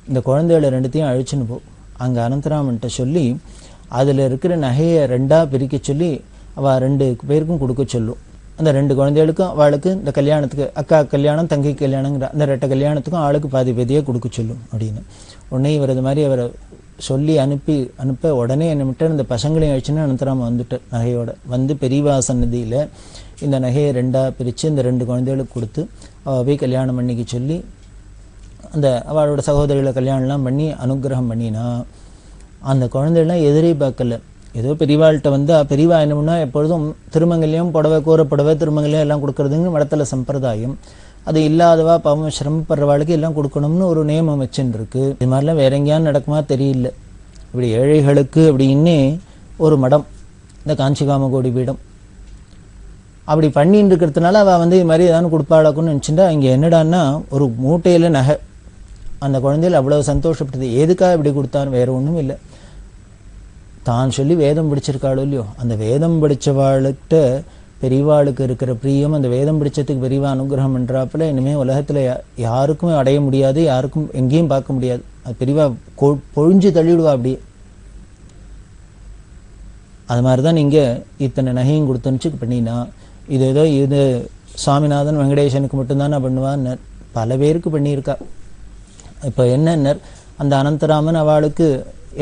இந்த குழந்தைகளை 2த்தையும் அழிச்சுன்னு போ, அங்கே அனந்தராமன்ட்ட சொல்லி அதில் இருக்கிற நகையை 2ஆக பிரிக்க சொல்லி அவள் 2 பேருக்கும் கொடுக்க சொல்லும். அந்த 2 குழந்தைகளுக்கும் அவளுக்கு இந்த கல்யாணத்துக்கு, அக்கா கல்யாணம் தங்கை கல்யாணங்கிற அந்த 2 கல்யாணத்துக்கும் ஆளுக்கு பாதி பாதியாக கொடுக்க சொல்லும் அப்படின்னு. உடனே இவர் இது மாதிரி அவரை சொல்லி அனுப்ப உடனே என்ன விட்டார், இந்த பசங்களையும் அழிச்சுன்னு அனந்தராம வந்துட்டார் நகையோட. வந்து பெரியவா சன்னதியில் இந்த நகையை 2ஆக பிரித்து இந்த 2 குழந்தைகளுக்கு கொடுத்து அவள் போய் கல்யாணம் பண்ணிக்க சொல்லி அந்த அவளோட சகோதரிகளை கல்யாணம்லாம் பண்ணி அனுகிரகம் பண்ணினா, அந்த குழந்தைகள்லாம் எதிரே பார்க்கல. ஏதோ பெரியவாள்கிட்ட வந்து பெரியவா என்ன பண்ணா எப்பொழுதும் திருமங்கல்யம் புடவை கூறப்புடவை திருமங்கல்யம் எல்லாம் கொடுக்கறதுங்க மடத்துல சம்பிரதாயம். அது இல்லாதவா பாவம் சிரமப்படுறவாளுக்கு எல்லாம் கொடுக்கணும்னு ஒரு நியமம் வச்சுன்னு இருக்கு. இது மாதிரிலாம் வேற எங்கேயாவது நடக்குமா தெரியல. இப்படி ஏழைகளுக்கு அப்படின்னு ஒரு மடம், இந்த காஞ்சிகாமகோடி பீடம் அப்படி பண்ணின்னு இருக்கிறதுனால அவள் வந்து இது மாதிரி ஏதாவது கொடுப்பாளாக்குன்னு நினச்சிட்டா, இங்கே என்னடான்னா ஒரு மூட்டையில் நகை. அந்த குழந்தைகள் அவ்வளோ சந்தோஷப்பட்டது. எதுக்காக இப்படி கொடுத்தான்னு வேற ஒன்றும் இல்லை, தான் சொல்லி வேதம் படிச்சிருக்காளோ இல்லையோ, அந்த வேதம் படித்தவாளுக்கிட்ட பெரியவாளுக்கு இருக்கிற பிரியம், அந்த வேதம் படித்ததுக்கு பெரியவா அனுகிரகம் பண்ணுறாப்புல இனிமேல் உலகத்தில் யாருக்கும் அடைய முடியாது, யாருக்கும் எங்கேயும் பார்க்க முடியாது. அது பெரியவா பொழிஞ்சு தள்ளிவிடுவா அப்படியே. அது மாதிரி தான் நீங்கள் இத்தனை நகையும் கொடுத்தனுச்சு பண்ணினா, இது ஏதோ இது சுவாமிநாதன் வெங்கடேசனுக்கு மட்டும்தான் நான் பண்ணுவான்னு பல பேருக்கு பண்ணியிருக்கா. இப்போ என்ன அந்த அனந்தராமன் அவளுக்கு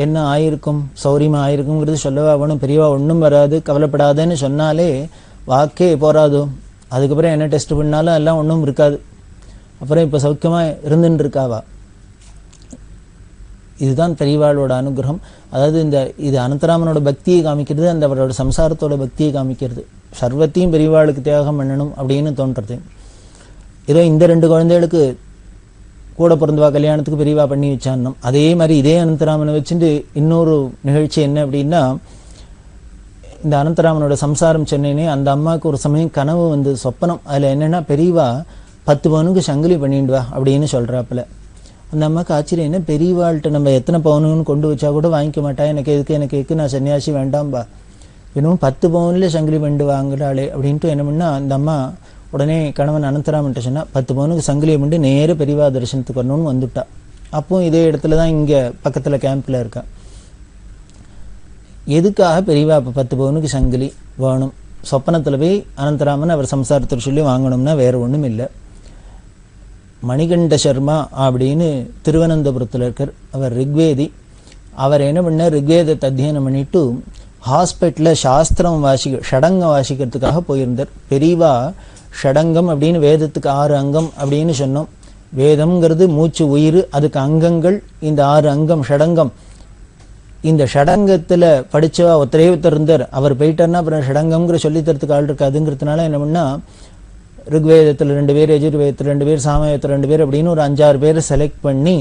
என்ன ஆயிருக்கும், சௌரியமாக ஆயிருக்குங்கிறது சொல்லவா வேணும். பெரியவா ஒன்றும் வராது கவலைப்படாதேன்னு சொன்னாலே வாக்கே போராதோ, அதுக்கப்புறம் என்ன டெஸ்ட் பண்ணாலும் எல்லாம் ஒன்றும் இருக்காது. அப்புறம் இப்போ சௌக்கியமாக இருந்துன்னு இருக்காவா. இதுதான் பெரியவாளோட அனுகிரகம். அதாவது இது அனந்தராமனோட பக்தியை காமிக்கிறது, அந்த அவரோட சம்சாரத்தோட பக்தியை காமிக்கிறது. சர்வத்தையும் பெரியவாளுக்கு தியாகம் பண்ணணும் அப்படின்னு தோன்றது. ஏதோ இந்த 2 குழந்தைகளுக்கு கூட பிறந்தவா கல்யாணத்துக்கு பெரியவா பண்ணி வச்சான்னும். அதே மாதிரி இதே அனந்தராமனை வச்சுட்டு இன்னொரு நிகழ்ச்சி என்ன அப்படின்னா, இந்த அனந்தராமனோட சம்சாரம் சென்னைனே அந்த அம்மாவுக்கு ஒரு சமயம் கனவு வந்து சொப்பனம். அதில் என்னென்னா பெரியவா 10 பவுனுக்கு சங்கிலி பண்ணிடுவா அப்படின்னு சொல்கிறாப்புல. அந்த அம்மாவுக்கு ஆச்சரியம், என்ன பெரியவாள்கிட்ட நம்ம எத்தனை பவுனுன்னு கொண்டு வச்சா கூட வாங்கிக்க மாட்டா, எனக்கு எதுக்கு நான் சன்னியாசி வேண்டாம்பா, இன்னும் 10 பவுனில் சங்கிலி பண்ணிட்டு வாங்குறாளே அப்படின்ட்டு என்ன பண்ணா, அந்த அம்மா உடனே கணவன் அனந்தராமன்ட்ட சொன்னா 10 பவுனுக்கு சங்கிலியை பண்ணி நேர பெரியவா தரிசனத்துக்கு வரணும்னு வந்துட்டா. அப்போ இதே இடத்துல தான் இங்கே பக்கத்தில் கேம்பில் இருக்கா. எதுக்காக பெரியவா இப்போ 10 பவுனுக்கு சங்கிலி வேணும், சொப்பனத்தில் போய் அனந்தராமன் அவர் சம்சாரத்தில் சொல்லி வாங்கணும்னா வேற ஒன்றும் இல்லை. மணிகண்ட சர்மா அப்படின்னு திருவனந்தபுரத்தில் இருக்கார், அவர் ரிக்வேதி. அவர் என்ன பண்ணார், ரிக்வேதத்தை அத்தியனம் பண்ணிட்டு ஹாஸ்பிட்டலில் சாஸ்திரம் ஷடங்கம் வாசிக்கிறதுக்காக போயிருந்தார். பெரியவா ஷடங்கம் அப்படின்னு வேதத்துக்கு 6 அங்கம் அப்படின்னு சொன்னோம். வேதம்ங்கிறது மூச்சு உயிர், அதுக்கு அங்கங்கள் இந்த 6 அங்கம் ஷடங்கம் இந்த ஷடங்கத்துல படிச்சவா ஒருத்தர் இருந்தார். அவர் போயிட்டார்னா அப்புறம் ஷடங்கம்ங்கிற சொல்லித்தரத்துக்கு ஆள் இருக்காதுங்கிறதுனால என்ன பண்ணா, ருக்வேதத்தில் 2 பேர், யஜுர்வேதத்தில் 2 பேர், சாமவேதத்தில் 2 பேர் அப்படின்னு ஒரு 5-6 பேரை செலக்ட் பண்ணி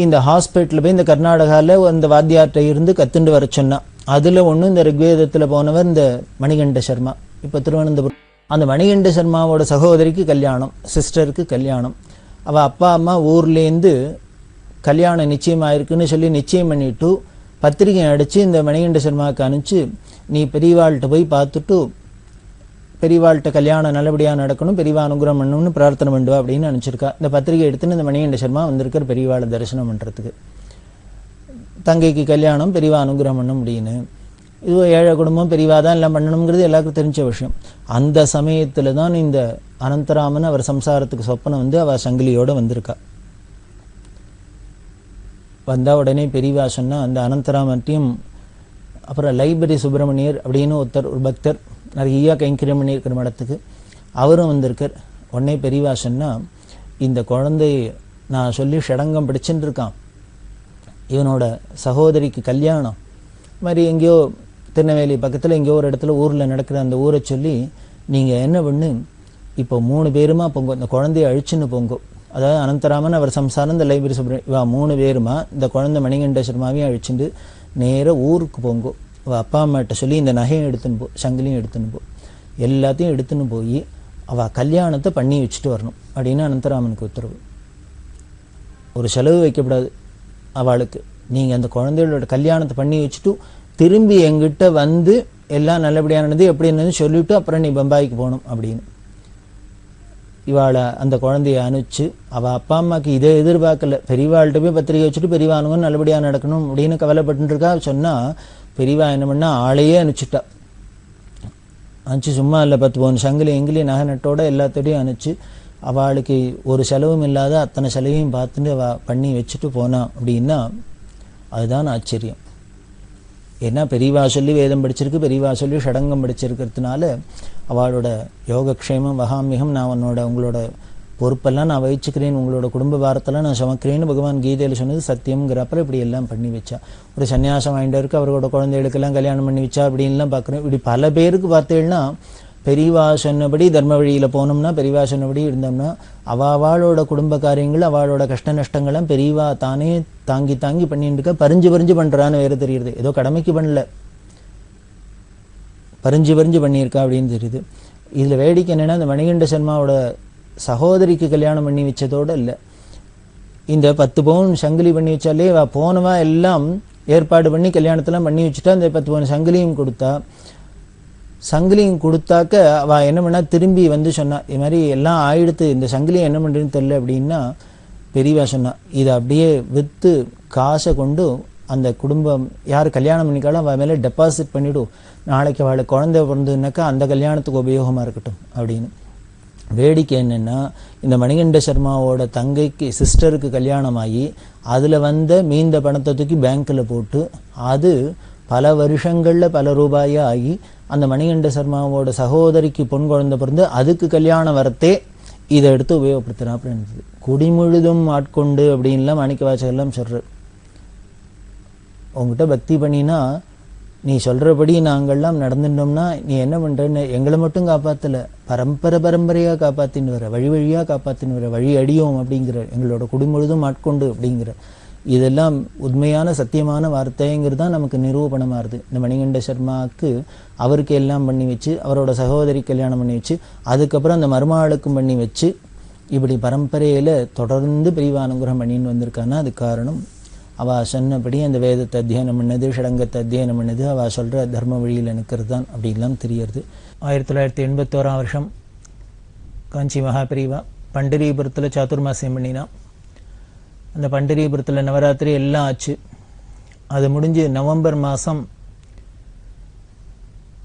இந்த ஹாஸ்பிட்டல் போய் இந்த கர்நாடகாவில் அந்த வாத்தியார்ட்ட இருந்து கத்துண்டு வர சொன்னா. அதுல ஒண்ணு இந்த ரிக்வேதத்துல போனவர் இந்த மணிகண்ட சர்மா. இப்ப திருவனந்தபுரம் அந்த மணிகண்ட சர்மாவோட சகோதரிக்கு கல்யாணம், சிஸ்டருக்கு கல்யாணம். அவ அப்பா அம்மா ஊர்லேருந்து கல்யாணம் நிச்சயம் ஆயிருக்குன்னு சொல்லி நிச்சயம் பண்ணிட்டு பத்திரிகை அடிச்சு இந்த மணிகண்ட சர்மாவுக்கு அனுப்பிச்சு, நீ பெரியவாள்கிட்ட போய் பார்த்துட்டு பெரியவாள்கிட்ட கல்யாணம் நல்லபடியாக நடக்கணும், பெரியவா அனுகிரகம் பண்ணணும்னு பிரார்த்தனை பண்ணுவா அப்படின்னு அனுப்பிச்சிருக்கா. இந்த பத்திரிகை எடுத்துன்னு இந்த மணிகண்ட சர்மா வந்திருக்கிற பெரியவாளை தரிசனம் பண்ணுறதுக்கு. தங்கைக்கு கல்யாணம், பெரியவா அனுகிரகம் பண்ணணும் அப்படின்னு. இது ஏழை குடும்பம், பெரியவா தான் எல்லாம் பண்ணணுங்கிறது எல்லாருக்கும் தெரிஞ்ச விஷயம். அந்த சமயத்தில் தான் இந்த அனந்தராமன் அவர் சம்சாரத்துக்கு சொப்பனம் வந்து அவள் சங்கிலியோடு வந்திருக்கா. வந்தால் உடனே பெரியவா சொன்னால் அந்த அனந்தராமன்ட்டையும் அப்புறம் லைப்ரரி சுப்பிரமணியர் அப்படின்னு ஒரு பக்தர் நிறைய கைங்கரியம் பண்ணியிருக்கிற மடத்துக்கு அவரும் வந்திருக்கார். உடனே பெரியவா சொன்னால், இந்த குழந்தை நான் சொல்லி ஷடங்கம் படிச்சுட்டு இருக்கான், இவனோட சகோதரிக்கு கல்யாணம் மாதிரி எங்கேயோ திருநெல்வேலி பக்கத்தில் எங்கேயோ ஒரு இடத்துல ஊரில் நடக்கிற அந்த ஊரை சொல்லி நீங்கள் என்ன பண்ணு, இப்போ 3 பேருமா போங்க, இந்த குழந்தைய அழிச்சுன்னு போங்கோ. அதாவது அனந்தராமன் அவர் சம்சாரம், இந்த லைப்ரரி சுப்பிரமணியம், இவா 3 பேருமா இந்த குழந்தை மணிகண்ட சர்மாவையும் அழிச்சுட்டு நேராக ஊருக்கு போங்கோ. அவள் அப்பா அம்மாட்ட சொல்லி இந்த நகையும் எடுத்துன்னு போ, சங்கிலியும் எடுத்துன்னு போ, எல்லாத்தையும் எடுத்துன்னு போய் அவள் கல்யாணத்தை பண்ணி வச்சுட்டு வரணும் அப்படின்னு அனந்தராமனுக்கு உத்தரவு. ஒரு செலவு வைக்கப்படாது அவளுக்கு. நீங்கள் அந்த குழந்தைகளோட கல்யாணத்தை பண்ணி வச்சுட்டு திரும்பி எங்கிட்ட வந்து எல்லாம் நல்லபடியானது எப்படின்னு சொல்லிவிட்டு அப்புறம் நீ பம்பாய்க்கு போகணும் அப்படின்னு. இவாளை அந்த குழந்தைய அனுப்பிச்சு அவள் அப்பா அம்மாவுக்கு இதை எதிர்பார்க்கல. பெரியவாள்கிட்ட போய் பத்திரிகை வச்சுட்டு பெரியவானுங்க நல்லபடியாக நடக்கணும் அப்படின்னு கவலைப்பட்டு இருக்கா. சொன்னால் பெரியவா என்ன பண்ணா, ஆளையே அனுப்பிச்சிட்டா. அனுப்பிச்சு சும்மா இல்லை, 10 பவுன் சங்கிலி எங்கிலி நகை நட்டோட எல்லாத்தோடையும் அனுப்பிச்சு அவளுக்கு ஒரு செலவும் இல்லாத அத்தனை செலவையும் பார்த்துட்டு அவள் பண்ணி வச்சுட்டு போனா அப்படின்னா அதுதான் ஆச்சரியம். ஏன்னா பெரியவா சொல்லி வேதம் படிச்சிருக்கு, பெரியவா சொல்லி ஷடங்கம் படிச்சிருக்கிறதுனால அவளோட யோகக்ஷேமம் வகாமியம், நான் உங்களோட பொறுப்பெல்லாம் நான் வகிச்சுக்கிறேன், உங்களோட குடும்ப பாரத்தெல்லாம் நான் சமக்கிறேன்னு பகவான் கீதையில் சொன்னது சத்தியம்ங்கிறப்ப இப்படி எல்லாம் பண்ணி வச்சா. ஒரு சன்னியாசம் வாங்கிட்டு இருக்கு, அவரோட குழந்தைகளுக்கெல்லாம் கல்யாணம் பண்ணி வச்சா அப்படின்லாம் பார்க்குறேன். இப்படி பல பேருக்கு பார்த்தேன்னா பெரியவா சொன்னபடி தர்ம வழியில் போனோம்னா, பெரியவா சொன்னபடி இருந்தோம்னா அவளோட குடும்ப காரியங்கள் அவளோட கஷ்ட நஷ்டங்கள்லாம் பெரியவா தானே தாங்கி தாங்கி பண்ணிட்டு இருக்க. பறிஞ்சு பண்ணுறான்னு வேறு தெரியுது, ஏதோ கடமைக்கு பண்ணல, பறிஞ்சு பண்ணியிருக்கா அப்படின்னு தெரியுது. இதில் வேடிக்கை என்னென்னா, இந்த மணிகண்ட சர்மாவோட சகோதரிக்கு கல்யாணம் பண்ணி வச்சதோடு இல்லை, இந்த 10 பவுன் சங்கிலி பண்ணி வச்சாலே போனவா எல்லாம் ஏற்பாடு பண்ணி கல்யாணத்தெல்லாம் பண்ணி வச்சுட்டா. இந்த 10 பவுன் சங்கிலியும் கொடுத்தா. சங்கிலியும் கொடுத்தாக்க அவள் என்ன பண்ணா, திரும்பி வந்து சொன்னா, இது மாதிரி எல்லாம் ஆயிடுத்து, இந்த சங்கிலியை என்ன பண்ணுறதுன்னு தெரியல அப்படின்னா பெரியவா சொன்னா, இதை அப்படியே விற்று காசை கொண்டு அந்த குடும்பம் யார் கல்யாணம் பண்ணிக்காலும் அவள் மேலே டெபாசிட் பண்ணிவிடும், நாளைக்கு அவளை குழந்தை பிறந்ததுனாக்கா அந்த கல்யாணத்துக்கு உபயோகமாக இருக்கட்டும் அப்படின்னு. வேடிக்கை என்னென்னா, இந்த மணிகண்ட சர்மாவோட தங்கைக்கு சிஸ்டருக்கு கல்யாணம் ஆகி அதில் வந்த மீந்த பணத்தை தூக்கி பேங்க்கில் போட்டு அது பல வருஷங்களில் பல ரூபாயாக ஆகி அந்த மணிகண்ட சர்மாவோட சகோதரிக்கு பொன் குழந்தை பிறந்து அதுக்கு கல்யாணம் வரத்தே இதை எடுத்து உபயோகப்படுத்துகிறாப்புல இருந்தது. குடிமுழுதும் ஆட்கொண்டு அப்படின்லாம் மாணிக்க வாசகர்லாம் சொல்கிறார். உங்ககிட்ட பக்தி பண்ணினா நீ சொல்கிறபடி நாங்கள்லாம் நடந்துட்டோம்னா நீ என்ன பண்ணுறன்னு எங்களை மட்டும் காப்பாற்றலை, பரம்பரையாக காப்பாற்றின்னு வர, வழியாக காப்பாற்றின்னு வர, வழி அடியோம் அப்படிங்கிற, எங்களோட குடிமுழுதும் ஆட்கொண்டு அப்படிங்கிற, இதெல்லாம் உண்மையான சத்தியமான வார்த்தைங்கிறது தான் நமக்கு நிரூபணமாக இருது. இந்த மணிகண்ட சர்மாவுக்கு அவருக்கு எல்லாம் பண்ணி வச்சு, அவரோட சகோதரி கல்யாணம் பண்ணி வச்சு, அதுக்கப்புறம் அந்த மருமகளுக்கும் பண்ணி வச்சு, இப்படி பரம்பரையில் தொடர்ந்து பெரியவா அனுகிரகம் பண்ணின்னு வந்திருக்கான்னா அது காரணம் அவள் சொன்னபடி அந்த வேதத்தை அத்தியனம் பண்ணது, ஷடங்கத்தை அத்தியனம் பண்ணது, அவள் சொல்கிற தர்ம வழியில் நிற்கிறது தான் அப்படின்லாம் தெரியறது. 1981 வருஷம் காஞ்சி மகாபெரிவா பண்டரிபுரத்தில் சாதுர்மாசியம் பண்ணினா. அந்த பண்டரிபுரத்தில் நவராத்திரி எல்லாம் ஆச்சு. அது முடிஞ்சு நவம்பர் மாதம்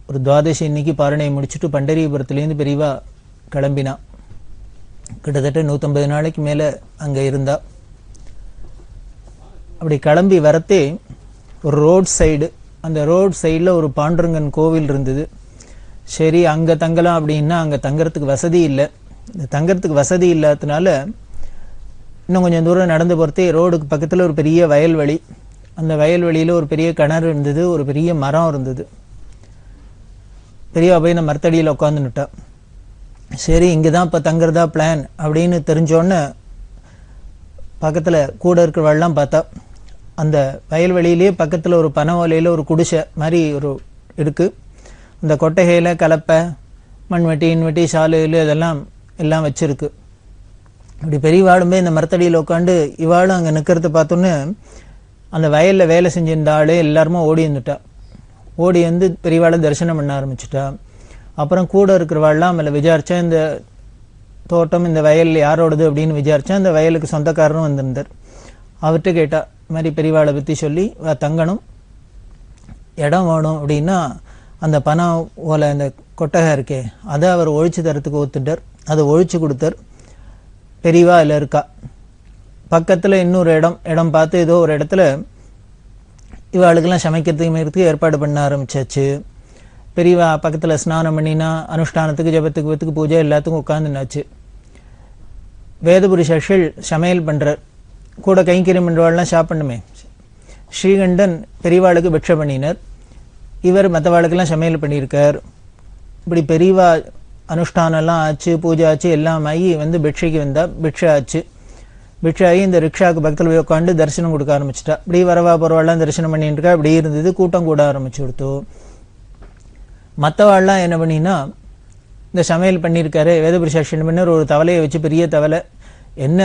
ஒரு துவாதசி இன்னைக்கு பாரணை முடிச்சுட்டு பண்டரிபுரத்துலேருந்து பெரியவா கிளம்பினா. கிட்டத்தட்ட 150 நாளைக்கு மேலே அங்கே இருந்தா. அப்படி கிளம்பி வரத்தே ஒரு ரோட் சைடு, அந்த ரோட் சைடில் ஒரு பாண்டுரங்கன் கோவில் இருந்தது. சரி அங்கே தங்கலாம் அப்படின்னா அங்கே தங்கறதுக்கு வசதி இல்லை. இந்த தங்கறதுக்கு வசதி இல்லாததுனால இன்னும் கொஞ்சம் தூரம் நடந்து போகிறதே ரோடுக்கு பக்கத்தில் ஒரு பெரிய வயல்வெளி, அந்த வயல்வெளியில் ஒரு பெரிய கிணறு இருந்தது, ஒரு பெரிய மரம் இருந்தது. பெரியவா போய் இந்த மரத்தடியில் உட்காந்துட்டா. சரி, இங்கே தான் இப்போ தங்குறதா பிளான் அப்படின்னு தெரிஞ்சோடனே பக்கத்தில் கூட இருக்கிறவெல்லாம் பார்த்தா அந்த வயல்வெளியிலே பக்கத்தில் ஒரு பனை ஓலையில் ஒரு குடிசை மாதிரி ஒரு இருக்குது. அந்த கொட்டகையில் கலப்பை, மண்வெட்டி, இன்வெட்டி, சாலையில் இதெல்லாம் எல்லாம் வச்சுருக்கு. அப்படி பெரியவாளும் போய் இந்த மரத்தடியில் உட்காந்து இவாளும் அங்கே நிற்கிறத பார்த்தோன்னு அந்த வயலில் வேலை செஞ்சிருந்த ஆளே எல்லாருமே ஓடி வந்துட்டா. ஓடி வந்து பெரியவாளை தரிசனம் பண்ண ஆரம்பிச்சுட்டா. அப்புறம் கூட இருக்கிறவாள்லாம் மேலே விசாரித்தா, இந்த தோட்டம் இந்த வயல் யாரோடது அப்படின்னு விசாரித்தா, அந்த வயலுக்கு சொந்தக்காரரும் வந்திருந்தார். அவர்கிட்ட கேட்டா, இது மாதிரி பெரியவாளை பற்றி சொல்லி தங்கணும், இடம் வேணும் அப்படின்னா அந்த பணம் ஓலை அந்த கொட்டகை இருக்கே அதை அவர் ஒழிச்சு தரத்துக்கு ஒத்துட்டார். அதை ஒழிச்சு கொடுத்தார். பெரியவா அதில் இருக்கா. பக்கத்தில் இன்னொரு இடம் பார்த்து ஏதோ ஒரு இடத்துல இவாளுக்கெல்லாம் சமைக்கிறதுக்கு ஏற்பாடு பண்ண ஆரம்பிச்சாச்சு. பெரியவா பக்கத்தில் ஸ்நானம் பண்ணினா அனுஷ்டானத்துக்கு, ஜபத்துக்கு, பூஜை எல்லாத்துக்கும் உட்காந்துனாச்சு. வேதபுரிஷர்கள் சமையல் பண்ணுறார். கூட கைங்கரியம் பண்ணுவாள்லாம் சாப்பிடணுமே. ஸ்ரீகண்டன் பெரியவாளுக்கு பிக்ஷை பண்ணினார். இவர் மற்றவாளுக்கெல்லாம் சமையல் பண்ணியிருக்கார். இப்படி பெரியவா அனுஷ்டானம்லாம் ஆச்சு, பூஜை ஆச்சு, எல்லாம் ஆகி வந்து பிக்ஷைக்கு வந்தால் பிக்ஷை ஆச்சு. பிக்ஷை ஆகி இந்த ரிக்ஷாவுக்கு பக்கத்தில் போய் உட்காந்து தரிசனம் கொடுக்க ஆரம்பிச்சிட்டா. இப்படி வரவா போகிறவாள்லாம் தரிசனம் பண்ணிட்டு இருக்கா. இப்படி இருந்தது. கூட்டம் கூட ஆரம்பிச்சு கொடுத்தோ. மற்றவாள்லாம் என்ன பண்ணினா, இந்த சமையல் பண்ணியிருக்காரு வேதபுரிஷன் பண்ணர், ஒரு தவலையை வச்சு, பெரிய தவலை, என்ன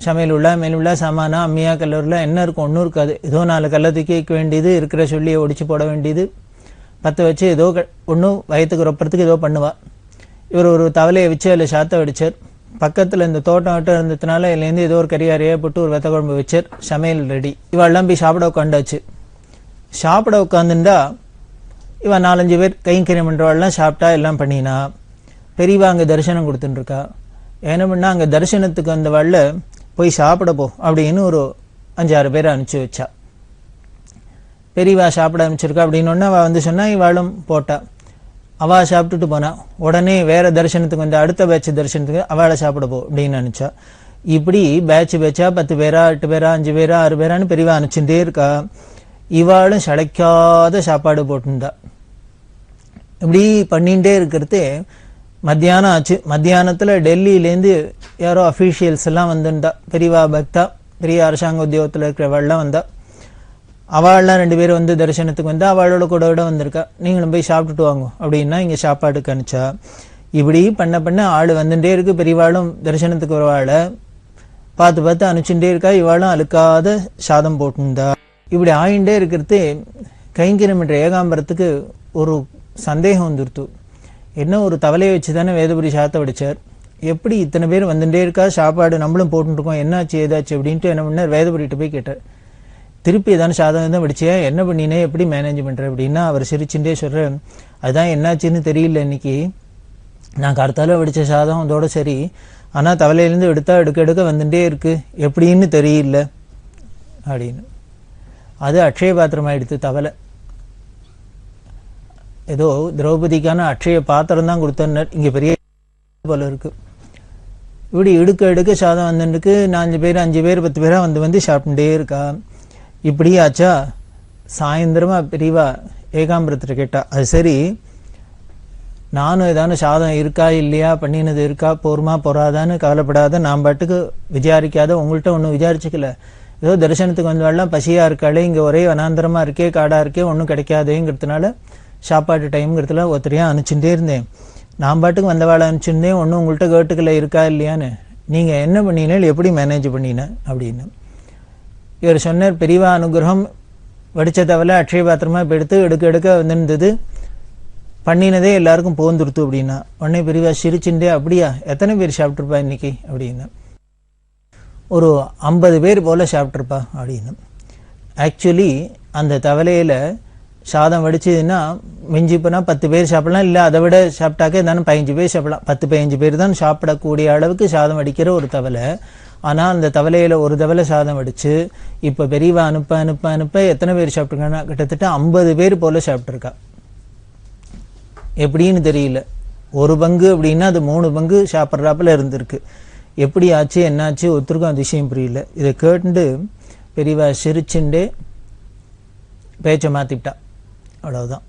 சமையல் உள்ள மேலுள்ள சாமானா அம்மியா கல்லூரில் என்ன இருக்கும், ஒன்றும் இருக்காது. ஏதோ 4 கல்லை தூக்கி வைக்க வேண்டியது, இருக்கிற சொல்லியை ஒடிச்சு போட வேண்டியது, 10 வச்சு ஏதோ ஒன்றும் வயத்துக்கு ரொப்பறதுக்கு ஏதோ பண்ணுவா. இவர் ஒரு தவலையை வச்சு அதில் சாத்த வடிச்சார். பக்கத்தில் இந்த தோட்டம் வட்டம் இருந்ததுனால இதுலேருந்து ஏதோ ஒரு கறியாரையாக போட்டு ஒரு வெத்த குழம்பு வச்சார். சமையல் ரெடி. இவெல்லாம் போய் சாப்பிட உட்காண்டாச்சு. சாப்பிட உட்காந்துண்டா இவன் 4-5 பேர் கைங்கரியம் பண்ணுறவாள்லாம் சாப்பிட்டா எல்லாம் பண்ணினா. பெரியவா அங்கே தரிசனம் கொடுத்துட்டுருக்கா. என்ன பண்ணா, அங்கே தரிசனத்துக்கு வந்தவாள்ல போய் சாப்பிட போ அப்படின்னு ஒரு 5-6 பேரை அனுப்பிச்சி வச்சா. பெரியவா சாப்பிட ஆரம்பிச்சிருக்கா. அப்படின்னோடனே அவள் வந்து சொன்னா, இவாளும் போட்டா. அவள் சாப்பிட்டுட்டு போனா. உடனே வேற தரிசனத்துக்கு வந்து அடுத்த பேட்ச் தரிசனத்துக்கு அவளை சாப்பிட போ அப்படின்னு நினச்சா. இப்படி பேட்ச் 10 பேரா, 8 பேரா, 5 பேரா, 6 பேரான்னு பெரியவா அனுப்பிச்சுட்டே இருக்கா. இவாளும் சளைக்காத சாப்பாடு போட்டுருந்தா. இப்படி பண்ணிகிட்டே இருக்கிறது மத்தியானம் ஆச்சு. மத்தியானத்தில் டெல்லியிலேருந்து யாரோ அஃபீஷியல்ஸ் எல்லாம் வந்துட்டா. பெரியவா பக்தா, பெரிய அரசாங்க உத்தியோகத்தில் இருக்கிறவள்லாம் வந்தா. அவள்லாம் 2 பேர் வந்து தரிசனத்துக்கு வந்தா. அவளோட கூட வந்திருக்கா. நீங்களும் போய் சாப்பிட்டுட்டு வாங்க அப்படின்னா இங்கே சாப்பாட்டுக்கு அனுப்பிச்சா. இப்படி பண்ண ஆள் வந்துட்டே இருக்கு. பெரியவாளும் தரிசனத்துக்கு வரவாளை பார்த்து அனுப்பிச்சுட்டே இருக்கா. இவாளும் அழுக்காத சாதம் போட்டுருந்தா. இப்படி ஆயிண்டே இருக்கிறது கைங்கரியம் என்ற ஏகாம்பரத்துக்கு ஒரு சந்தேகம் வந்துருத்து. என்ன, ஒரு தவலையை வச்சு தானே வேதபுரி சாத்த வடிச்சார், எப்படி இத்தனை பேர் வந்துட்டே இருக்கா, சாப்பாடு நம்மளும் போட்டுருக்கோம், என்னாச்சு ஏதாச்சு அப்படின்ட்டு என்ன பண்ணார், வேதபுரிகிட்ட போய் கேட்டார். திருப்பி ஏதான சாதம் தான் வடிச்சியா, என்ன பண்ணினே, எப்படி மேனேஜ் பண்ணுற அப்படின்னா அவர் சிரிச்சுட்டே சொல்கிறேன், அதுதான் என்னாச்சுன்னு தெரியல, இன்னைக்கு நான் கருத்தால வடித்த சாதம் அதோட சரி, ஆனால் தவலையிலேருந்து எடுக்க வந்துட்டே இருக்கு, எப்படின்னு தெரியல அப்படின்னு. அது அக்ஷய பாத்திரம் ஆயிடுத்து. தவலை ஏதோ திரௌபதிக்கான அக்ஷய பாத்திரம் தான் கொடுத்தனர், இங்கே பெரிய போல இருக்கு. இப்படி எடுக்க சாதம் வந்துருக்கு. 4 பேர் 5 பேர் 10 பேரா வந்து சாப்பிட்டுட்டே இருக்கா. இப்படி ஆச்சா. சாயந்தரமா பெரியவா ஏகாம்பரத்தில் கேட்டா, அது சரி, நானும் ஏதான சாதம் இருக்கா இல்லையா, பண்ணினது இருக்கா, போருமா போறாதான்னு கவலைப்படாத, நான் பாட்டுக்கு விசாரிக்காத, உங்கள்கிட்ட ஒன்றும் விசாரிச்சுக்கல, ஏதோ தரிசனத்துக்கு வந்தவாள்லாம் பசியா இருக்காளே, இங்கே ஒரே வனாந்தரமா இருக்கே, காடா இருக்கே, ஒன்றும் கிடைக்காதேங்கிறதுனால சாப்பாட்டு டைம்ங்கிறதுல ஒருத்தரையா அனுப்பிச்சுட்டே இருந்தேன். நான் பாட்டுக்கு வந்தவாளை அனுப்பிச்சுருந்தேன், ஒன்றும் உங்கள்கிட்ட கேட்டுக்கல இருக்கா இல்லையான்னு, நீங்கள் என்ன பண்ணினேன், எப்படி மேனேஜ் பண்ணினேன் அப்படின்னு. இவர் சொன்னார், பெரியவா அனுகிரகம், வடிச்ச தவலை அக்ஷய பாத்திரமா இப்போ எடுக்க வந்துருந்தது, பண்ணினதே எல்லாருக்கும் போந்துருத்து அப்படின்னா. உடனே பெரியவா சிரிச்சுட்டே, அப்படியா, எத்தனை பேர் சாப்பிட்ருப்பா இன்னைக்கு அப்படின்னா. ஒரு 50 பேர் போல் சாப்பிட்ருப்பா அப்படின்னு. ஆக்சுவலி அந்த தவலையில் சாதம் வடிச்சதுன்னா மிஞ்சி போனால் 10 பேர் சாப்பிடலாம், இல்லை அதை விட சாப்பிட்டாக்க தானே 15 பேர் சாப்பிடலாம். 10-15 பேர் தான் சாப்பிடக்கூடிய அளவுக்கு சாதம் வடிக்கிற ஒரு தவலை. ஆனால் அந்த தவலையில் ஒரு தவலை சாதம் வடித்து இப்போ பெரியவா அனுப்ப எத்தனை பேர் சாப்பிட்ருக்காங்கன்னா கிட்டத்தட்ட 50 பேர் போல் சாப்பிட்ருக்கா. எப்படின்னு தெரியல. ஒரு பங்கு அப்படின்னா அது 3 பங்கு சாப்பிட்றாப்புல இருந்திருக்கு. எப்படி ஆச்சு என்னாச்சு ஒருத்தருக்கும் அந்த விஷயம் புரியல. இதை கேட்டு பெரியவா சிரிச்சுண்டே பேச்சை மாற்றிவிட்டா. அவ்வளவுதான்.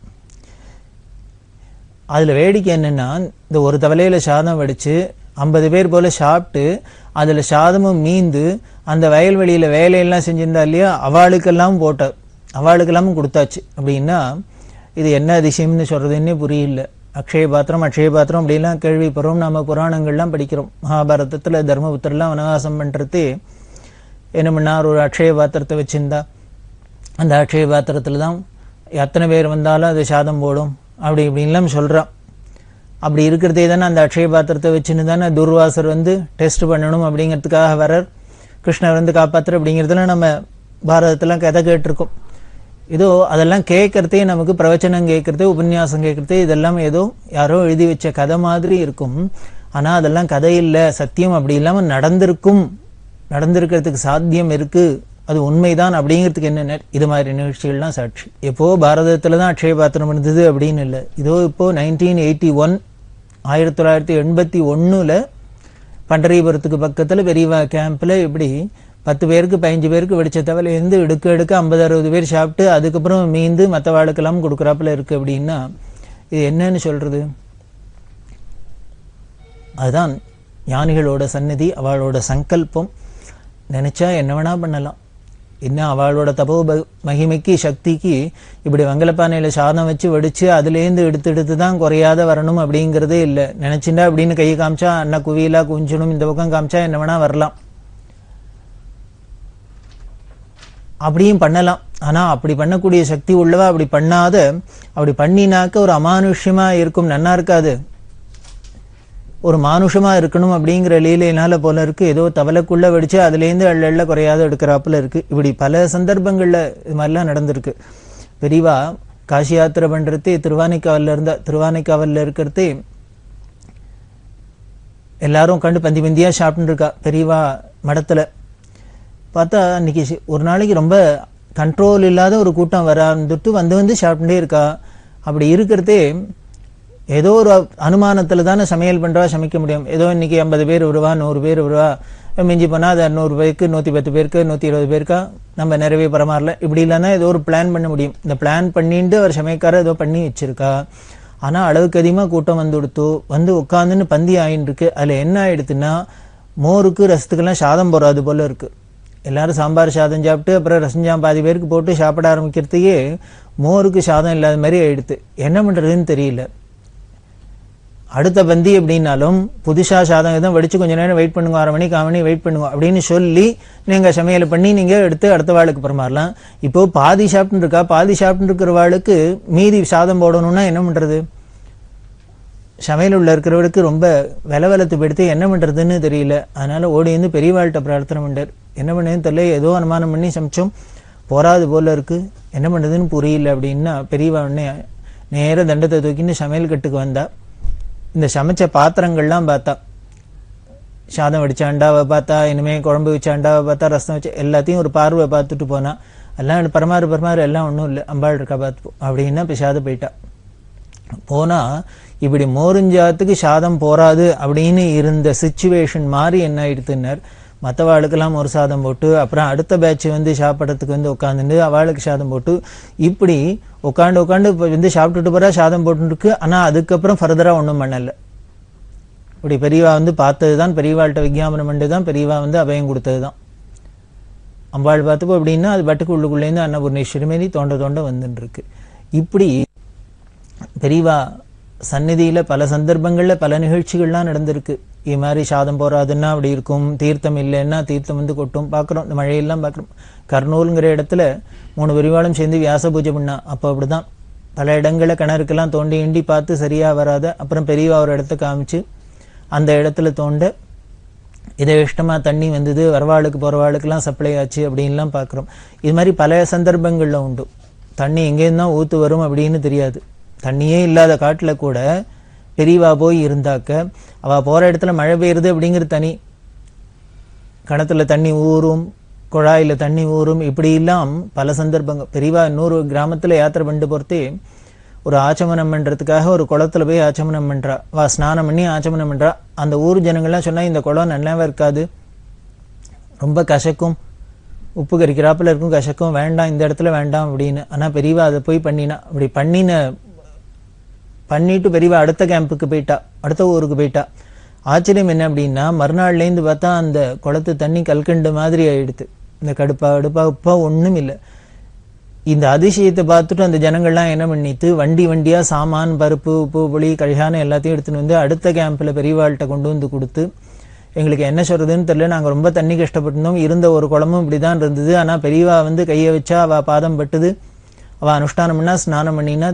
அதில் வேடிக்கை என்னென்னா, இந்த ஒரு தவலையில் சாதம் வடித்து 50 பேர் போல் சாப்பிட்டு அதில் சாதமும் மீந்து அந்த வயல்வெளியில் வேலையெல்லாம் செஞ்சிருந்தா இல்லையா, அவளுக்கெல்லாம் அவளுக்கெல்லாமும் கொடுத்தாச்சு. அப்படின்னா இது என்ன அதிசயம்னு சொல்கிறதுன்னே புரியல. அக்ஷய பாத்திரம் அப்படின்லாம் கேள்விப்படுறோம். நம்ம புராணங்கள்லாம் படிக்கிறோம். மகாபாரதத்தில் தர்மபுத்திரலாம் வனவாசம் பண்ணுறது என்ன பண்ணார், ஒரு அக்ஷய பாத்திரத்தை வச்சுருந்தா அந்த அக்ஷய பாத்திரத்தில் தான் எத்தனை பேர் வந்தாலும் அது சாதம் போடும் இப்படின்லாம் சொல்கிறான். அப்படி இருக்கிறதே தானே அந்த அக்ஷய பாத்திரத்தை வச்சுன்னு தானே துர்வாசர் டெஸ்ட் பண்ணணும் அப்படிங்கிறதுக்காக வரார். கிருஷ்ணர் காப்பாற்றுற அப்படிங்கிறதுல நம்ம பாரதத்தெல்லாம் கதை கேட்டிருக்கோம். ஏதோ அதெல்லாம் கேட்கறதே நமக்கு பிரவச்சனம் கேட்கறது, உபன்யாசம் கேட்கறது, இதெல்லாம் ஏதோ யாரோ எழுதி வச்ச கதை மாதிரி இருக்கும். ஆனால் அதெல்லாம் கதை இல்லை, சத்தியம். அப்படி இல்லாமல் நடந்திருக்கிறதுக்கு சாத்தியம் இருக்கு, அது உண்மைதான் அப்படிங்கிறதுக்கு என்ன இது மாதிரி நிகழ்ச்சிகள்லாம் சாட்சி. எப்போ பாரதத்தில் தான் அக்ஷய பாத்திரம் இருந்தது அப்படின்னு இல்லை. இதோ இப்போ 1981 பண்டரிபுரத்துக்கு பக்கத்தில் பெரியவா கேம்பில் இப்படி 10 பேருக்கு 15 பேருக்கு வெடிச்ச தவலையிலேருந்து எடுக்க 50-60 பேர் சாப்பிட்டு அதுக்கப்புறம் மீந்து மற்ற வாழ்க்கெல்லாம் கொடுக்குறாப்புல இருக்குது. அப்படின்னா இது என்னன்னு சொல்கிறது? அதுதான் ஞானிகளோட சந்நிதி, அவளோட சங்கல்பம். நினச்சா என்ன வேணா பண்ணலாம். இன்னும் அவளோட தபோ மகிமைக்கு சக்திக்கு இப்படி வெங்கலப்பானையில் சாதம் வச்சு வடித்து அதுலேருந்து எடுத்து தான் குறையாத வரணும் அப்படிங்கிறதே இல்லை. நினச்சிண்டா அப்படின்னு கையை காமிச்சா அண்ணா குவியலாக குஞ்சணும், இந்த பக்கம் காமிச்சா என்ன வேணா வரலாம், அப்படியும் பண்ணலாம். ஆனால் அப்படி பண்ணக்கூடிய சக்தி உள்ளவா அப்படி பண்ணாத, அப்படி பண்ணினாக்க ஒரு அமானுஷ்யமாக இருக்கும், நன்னா இருக்காது. ஒரு மானுஷமாக இருக்கணும் அப்படிங்கிற லீலையினால போல இருக்குது. ஏதோ தவலைக்குள்ளே வெடிச்சு அதுலேருந்து எள்ள குறையாத எடுக்கிறாப்புல இருக்குது. இப்படி பல சந்தர்ப்பங்களில் இது மாதிரிலாம் நடந்திருக்கு. பெரியவா காசி யாத்திரை பண்ணுறதே திருவானைக்காவலில் இருக்கிறதே எல்லாரும் கண்டு பந்தியாக சாப்பிட்டுருக்கா. பெரியவா மடத்தில் பார்த்தா அன்றைக்கி ஒரு நாளைக்கு ரொம்ப கண்ட்ரோல் இல்லாத ஒரு கூட்டம் வந்துட்டு வந்து சாப்பிட்டுட்டே இருக்கா. அப்படி இருக்கிறதே ஏதோ ஒரு அனுமானத்தில் தானே சமையல் பண்ணுறவா சமைக்க முடியும். ஏதோ இன்றைக்கி 50 பேர் வருவா, 100 பேர் வருவா, மிஞ்சி போனால் அது 100 பேருக்கு, 110 பேருக்கு, 120 பேருக்கா நம்ம நிறைவே பரமாறல. இப்படி இல்லைன்னா ஏதோ ஒரு பிளான் பண்ண முடியும். இந்த பிளான் பண்ணிட்டு அவர் சமைக்கார ஏதோ பண்ணி வச்சிருக்கா. ஆனால் அளவுக்கு அதிகமாக கூட்டம் வந்து உட்காந்துன்னு பந்தி ஆகின்னு இருக்கு. அதில் என்ன ஆகிடுதுன்னா, மோருக்கு ரசத்துக்கெல்லாம் சாதம் போகாது போல் இருக்குது. எல்லாரும் சாம்பார் சாதம் சாப்பிட்டு அப்புறம் ரசஞ்சாம் பாதி பேருக்கு போட்டு சாப்பிட ஆரம்பிக்கிறதுக்கே மோருக்கு சாதம் இல்லாத மாதிரி ஆயிடுது. என்ன பண்ணுறதுன்னு தெரியல. அடுத்த பந்தி அப்படின்னாலும் புதுசாக சாதம் எதுவும் வடித்து கொஞ்சம் நேரம் வெயிட் பண்ணுங்க, 1/2 மணி 1/4 மணி வெயிட் பண்ணுங்க அப்படின்னு சொல்லி நீங்கள் சமையல் பண்ணி நீங்கள் எடுத்து அடுத்த வாளுக்கு பரமாறலாம். இப்போது பாதி சாப்பிட்டு இருக்கா, பாதி சாப்பிட்டு இருக்கிற வாளுக்கு மீதி சாதம் போடணும்னா என்ன பண்ணுறது? சமையல் உள்ள இருக்கிறவளுக்கு ரொம்ப விலவலத்து போயிடுத்து என்ன பண்ணுறதுன்னு தெரியல. அதனால் ஓடி வந்து பெரியவாள்கிட்ட பிரார்த்தனை பண்ணார். என்ன பண்ணதுன்னு தெரியல, ஏதோ அனுமானம் பண்ணி சமைச்சோம், போராது போல் இருக்குது, என்ன பண்ணுறதுன்னு புரியல. அப்படின்னா பெரியவா உடனே நேராக தண்டத்தை தூக்கின்னு சமையல் கட்டுக்கு வந்தா. இந்த சமைச்ச பாத்திரங்கள்லாம் பார்த்தா, சாதம் வடிச்சாண்டாவை பார்த்தா, இனிமேல் குழம்பு வச்சாண்டாவை பார்த்தா, ரசம் வச்சு எல்லாத்தையும் ஒரு பார்வை பார்த்துட்டு போனா. எல்லாம் பரமாறு எல்லாம் ஒன்றும் இல்லை, அம்பாள் இருக்கா பார்த்துப்போம் அப்படின்னா பிசாத போயிட்டா. போனால் இப்படி மோரிஞ்சாத்துக்கு சாதம் போராது அப்படின்னு இருந்த சிச்சுவேஷன் மாதிரி என்ன ஆயிடுத்துன்னார். மற்றவாளுக்கெல்லாம் ஒரு சாதம் போட்டு அப்புறம் அடுத்த பேட்ச் வந்து சாப்பிட்றதுக்கு உட்காந்துட்டு அவளுக்கு சாதம் போட்டு இப்படி உட்காந்து சாப்பிட்டுட்டு போகிறா, சாதம் போட்டுருக்கு. ஆனால் அதுக்கப்புறம் ஃபர்தராக ஒன்றும் பண்ணலை. இப்படி பெரியவா பார்த்தது தான், பெரியவாள்கிட்ட விஞ்ஞாபனம் பண்ணது தான், பெரியவா அபயம் கொடுத்தது தான். அம்பாள் பார்த்துப்போ அப்படின்னா அது பட்டுக்கு உள்ளுக்குள்ளேருந்து அன்னபூர்ணேஸ்வரி மாரி தோண்ட வந்துட்டுருக்கு. இப்படி பெரியவா சந்நிதியில் பல சந்தர்ப்பங்களில் பல நிகழ்ச்சிகள்லாம் நடந்திருக்கு. இது மாதிரி சாதம் போராதுன்னா அப்படி இருக்கும், தீர்த்தம் இல்லைன்னா தீர்த்தம் கொட்டும். பார்க்குறோம், இந்த மழையெல்லாம் பார்க்குறோம். கர்னூலுங்கிற இடத்துல 3 பெரியவாளும் சேர்ந்து வியாச பூஜை பண்ணா. அப்போ அப்படிதான் பல இடங்களில் கிணறுக்கெல்லாம் தோண்டி இண்டி பார்த்து சரியாக வராத, அப்புறம் பெரியவா ஒரு இடத்த காமிச்சு அந்த இடத்துல தோண்ட இதை இஷ்டமாக தண்ணி வந்தது, வரவாளுக்கு போகிறவாளுக்கெல்லாம் சப்ளை ஆச்சு அப்படின்லாம் பார்க்குறோம். இது மாதிரி பல சந்தர்ப்பங்களில் உண்டு. தண்ணி எங்கேருந்து தான் ஊற்று வரும் அப்படின்னு தெரியாது. தண்ணியே இல்லாத காட்டில் கூட பெரியவா போய் இருந்தாக்க அவள் போகிற இடத்துல மழை பெய்யுறது அப்படிங்கிற தனி, கிணத்துல தண்ணி ஊறும், குழாயில் தண்ணி ஊறும், இப்படி இல்லாம் பல சந்தர்ப்பங்கள். பெரியவா இன்னொரு கிராமத்தில் யாத்திரை பண்ணிட்டு போகிறதே ஒரு ஆச்சமனம் பண்ணுறதுக்காக ஒரு குளத்தில் போய் ஆச்சமனம் பண்ணுறா. ஸ்நானம் பண்ணி ஆச்சமனம் பண்ணுறா. அந்த ஊர் ஜனங்கள்லாம் சொன்னால் இந்த குளம் நல்லாவே இருக்காது, ரொம்ப கசக்கும், உப்பு கறிக்கிறாப்புல இருக்கும், கசக்கும், வேண்டாம் இந்த இடத்துல வேண்டாம் அப்படின்னு. ஆனா பெரியவா அதை போய் பண்ணினா. அப்படி பண்ணிட்டு பெரியவா அடுத்த கேம்புக்கு போயிட்டா, அடுத்த ஊருக்கு போயிட்டா. ஆச்சரியம் என்ன அப்படின்னா, மறுநாள்லேருந்து பார்த்தா அந்த குளத்து தண்ணி கல்கண்டு மாதிரி ஆயிடுது. இந்த கடுப்பா உப்பா ஒண்ணும் இல்லை. இந்த அதிசயத்தை பார்த்துட்டு அந்த ஜனங்கள்லாம் என்ன பண்ணிட்டு வண்டியா சாமான், பருப்பு, உப்பு, புளி, கல்யாணம் எல்லாத்தையும் எடுத்துன்னு வந்து அடுத்த கேம்ப்ல பெரியவாள்கிட்ட கொண்டு வந்து கொடுத்து, எங்களுக்கு என்ன சொல்றதுன்னு தெரியல, நாங்க ரொம்ப தண்ணி கஷ்டப்பட்டிருந்தோம், இருந்த ஒரு குளமும் இப்படிதான் இருந்தது, ஆனா பெரியவா வந்து கையை வச்சா அவ பாதம் பட்டுது, அவ அனுஷ்டானம் பண்ணா, ஸ்நானம் பண்ணினா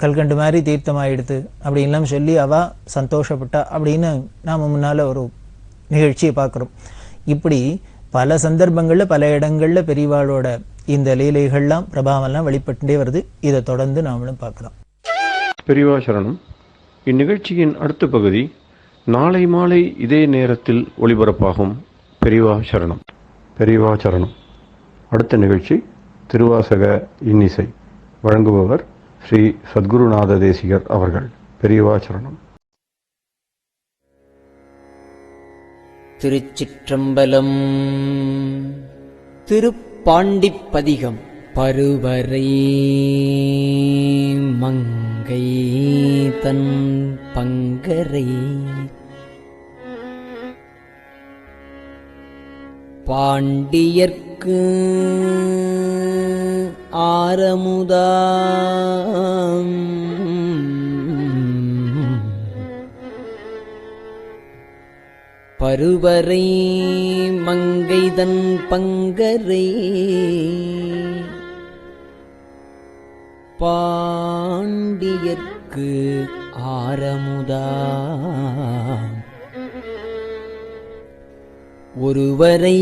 கல்கண்டு மாதிரி தீர்த்தமாயிடுது அப்படின்லாம் சொல்லி அவ சந்தோஷப்பட்டா அப்படின்னு நாம முன்னால ஒரு நிகழ்ச்சியை பார்க்கிறோம். இப்படி பல சந்தர்ப்பங்கள்ல பல இடங்கள்ல பெரியவாளோட இந்த லீலைகள்லாம் பிரபாவம்லாம் வெளிப்பட்டுட்டே வருது. இதை தொடர்ந்து நாமளும் பார்க்கலாம். பெரியவா சரணம். இந்நிகழ்ச்சியின் அடுத்த பகுதி நாளை மாலை இதே நேரத்தில் ஒளிபரப்பாகும். பெரியவா சரணம். பெரியவா சரணம். அடுத்த நிகழ்ச்சி திருவாசக இன்னிசை. வழங்குபவர் ஸ்ரீ சத்குருநாத தேசிகர் அவர்கள். பெரியவா சரணம். திருச்சிற்றம்பலம். திருப்பாண்டிப்பதிகம். பருவரை மங்கை தன் பங்கரை பாண்டியர்க்கு ஆரமுதாம் பருவரை மங்கைதன் பங்கரை பாண்டியர்க்கு ஆரமுதாம் ஒருவரை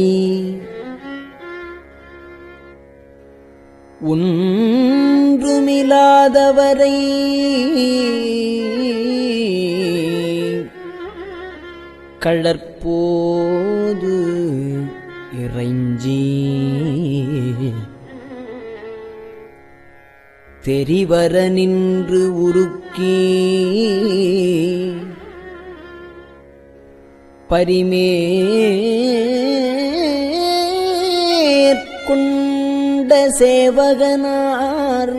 ஒன்றுமில்லாதவரை கழற்போது இறைஞ்சி தெரிவர நின்று உருக்கி பரிமேற்கொண்ட சேவகனார்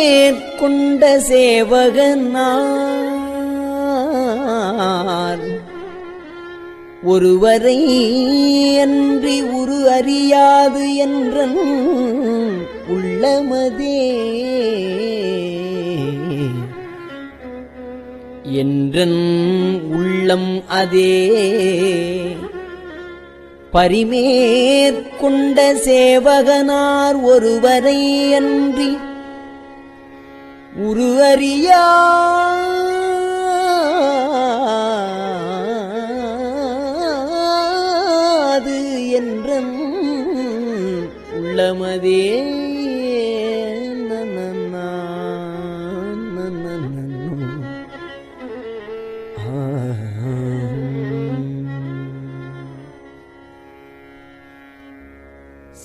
பரிமேற்கொண்ட சேவகனார் ஒருவரை அன்றி உரு அறியாது என்றன் உள்ளமதே என்றன் உள்ளம் அதே பரிமேற்கொண்ட சேவகனார் ஒருவரை அன்றி உரு அறியாது என்றன் உள்ளமதே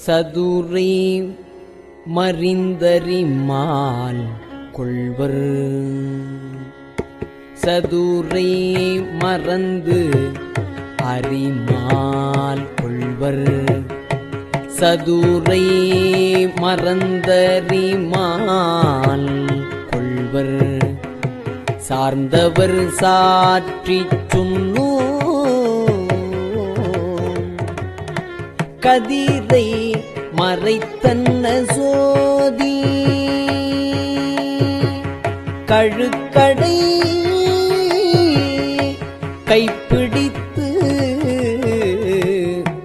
சதுரை மறிந்தறிமால் கொள்வர் சதுரை மறந்து அறிமால் கொள்வர் சதுரை மறந்தறிமால் கொள்வர் சார்ந்தவர் சாற்றிச் சொன்னோ கதிரை மறைத்தன்ன சோதி கழுக்கடை கைப்பிடித்து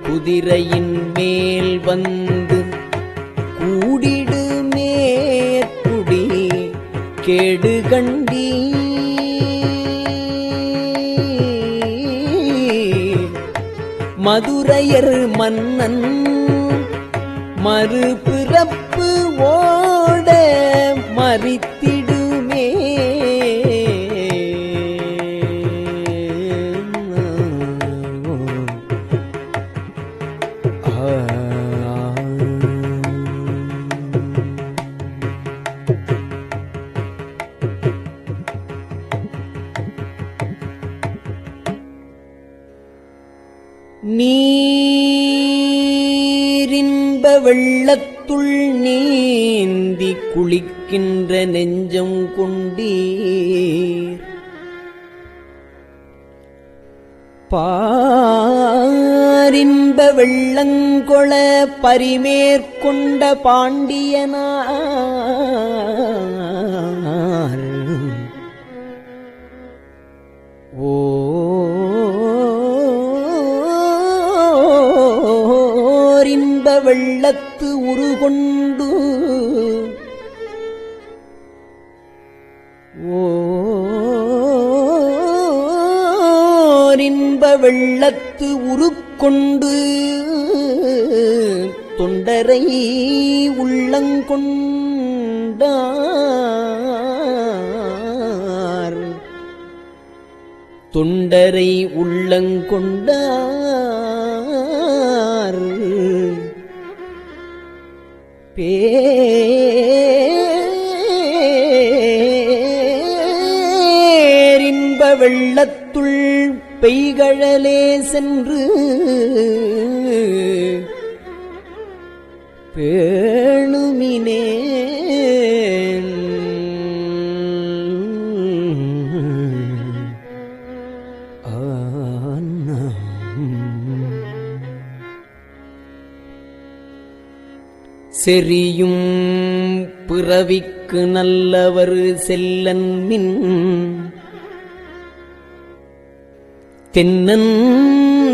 குதிரையின் மேல் வந்து கூடிடு மேற்குடி கேடு கண்டி மதுரையர் மன்னன் மறுபிறப்பு ஓட மறித்திடுமே நீரின்ப வெள்ளத்துள் நீந்தி குளிக்கின்ற நெஞ்சம் கொண்டீர். பாரின்ப வெள்ளங்கொள பரிமேற்கொண்ட பாண்டியனார் ஓரின்ப வெள்ளத்து உருகொண்டு ஓரின்ப வெள்ளத்து உருக்கொண்டு தொண்டரை உள்ளங்கொண்டார். தொண்டரை உள்ளங்கொண்டார். பேரின்ப வெள்ளத்துள் பெய்கழலே சென்று பேணுமினே. செறியும் பிறவிக்கு நல்லவர் செல்லன் மின் தென்னன்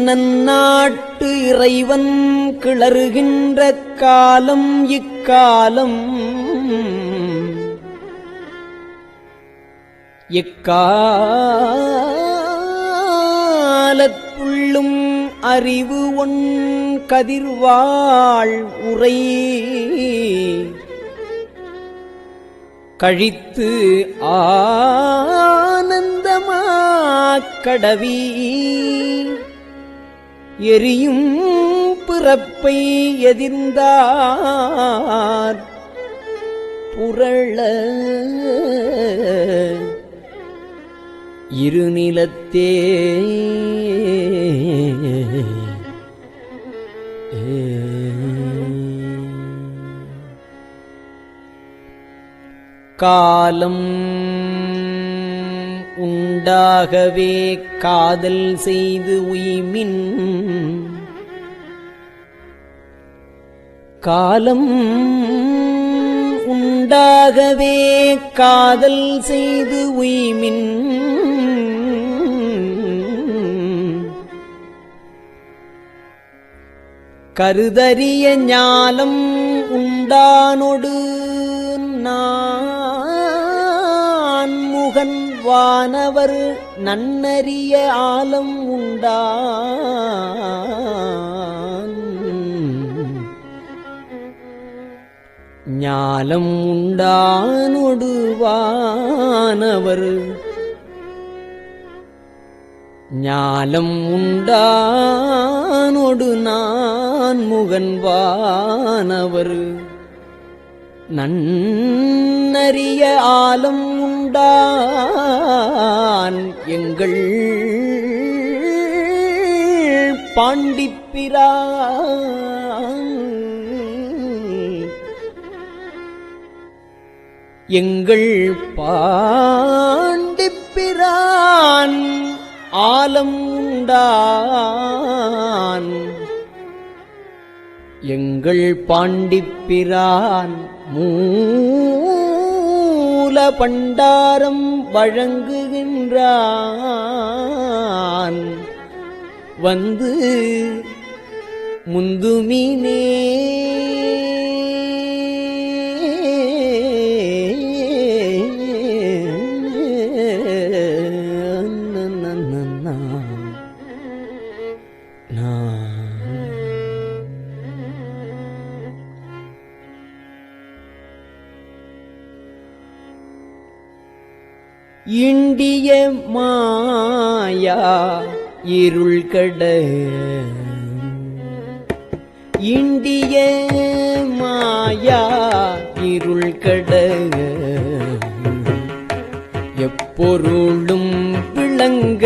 நன்னாட்டு இறைவன் கிளறுகின்ற காலம் இக்காலம். எக்காலத்துள்ளும் அறிவு ஒன் கதிர்வாள் உரை கழித்து ஆனந்தமாக்கடவி எரியும் பிறப்பை எதிர்ந்தார் புரள இருநிலத்தே காலம் உண்டாகவே காதல் செய்து உய்மின். காலம் உண்டாகவே காதல் செய்து உய்மின். கருதறிய ஞானம் உண்டானொடு நான்முகன் வானவர் நன்னறிய ஆலம் உண்டான். ஞாலம் உண்டானொடு வானவர் ஞாலம் உண்டானொடு நான்முகன் வானவர் நன்னறிய ஆலம் உண்டான். எங்கள் பாண்டிப்பிரான் எங்கள் பாண்டிப்பிரான் ஆலம் உண்டான். எங்கள் பாண்டிப்பிரான் மூல பண்டாரம் வழங்குகின்றான். வந்து முந்துமினே இண்டிய மாயா இருள்கட இண்டிய மாயா இருள்கட எப்பொருளும் விளங்க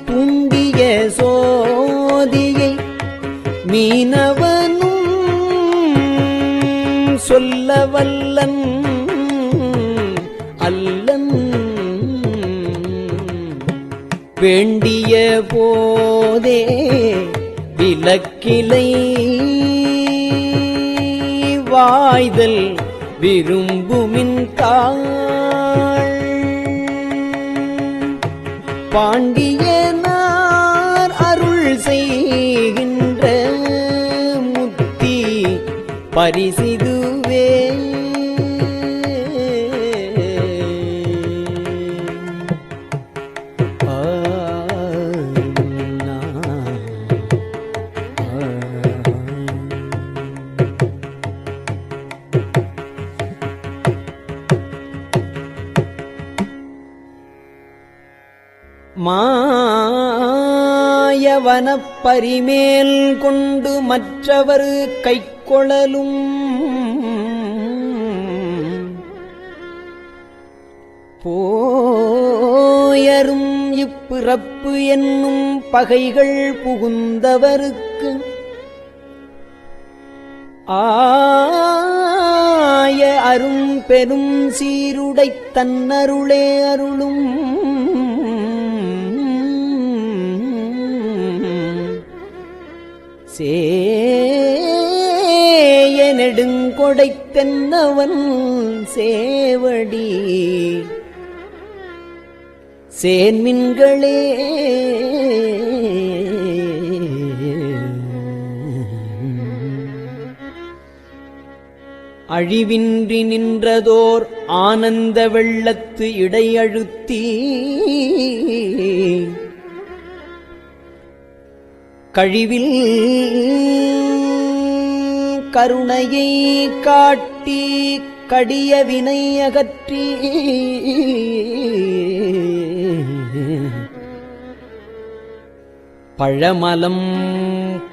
தூண்டிய சோதியை மீனவனும் சொல்ல வல்லன் அல்லன். வேண்டிய போதே விலக்கிலை வாய்தல் விரும்புமின் தாள். பாண்டியனார் அருள் செய்கின்ற முத்தி பரிசிதுவே. மாயவனப் பரிமேல் கொண்டு மற்றவர் கைக்கொளலும் போயரும் இப்பிறப்பு என்னும் பகைகள் புகுந்தவருக்கு ஆய அரும் பெரும் சீருடைத் தன்னருளே அருளும். சேய நெடுங்கொடைத் தென்னவன் சேவடி சேன்மின்களே. அழிவின்றி நின்றதோர் ஆனந்த வெள்ளத்து இடையழுத்தி கழிவில் கருணையை காட்டி கடிய வினை அகற்றி பழமலம்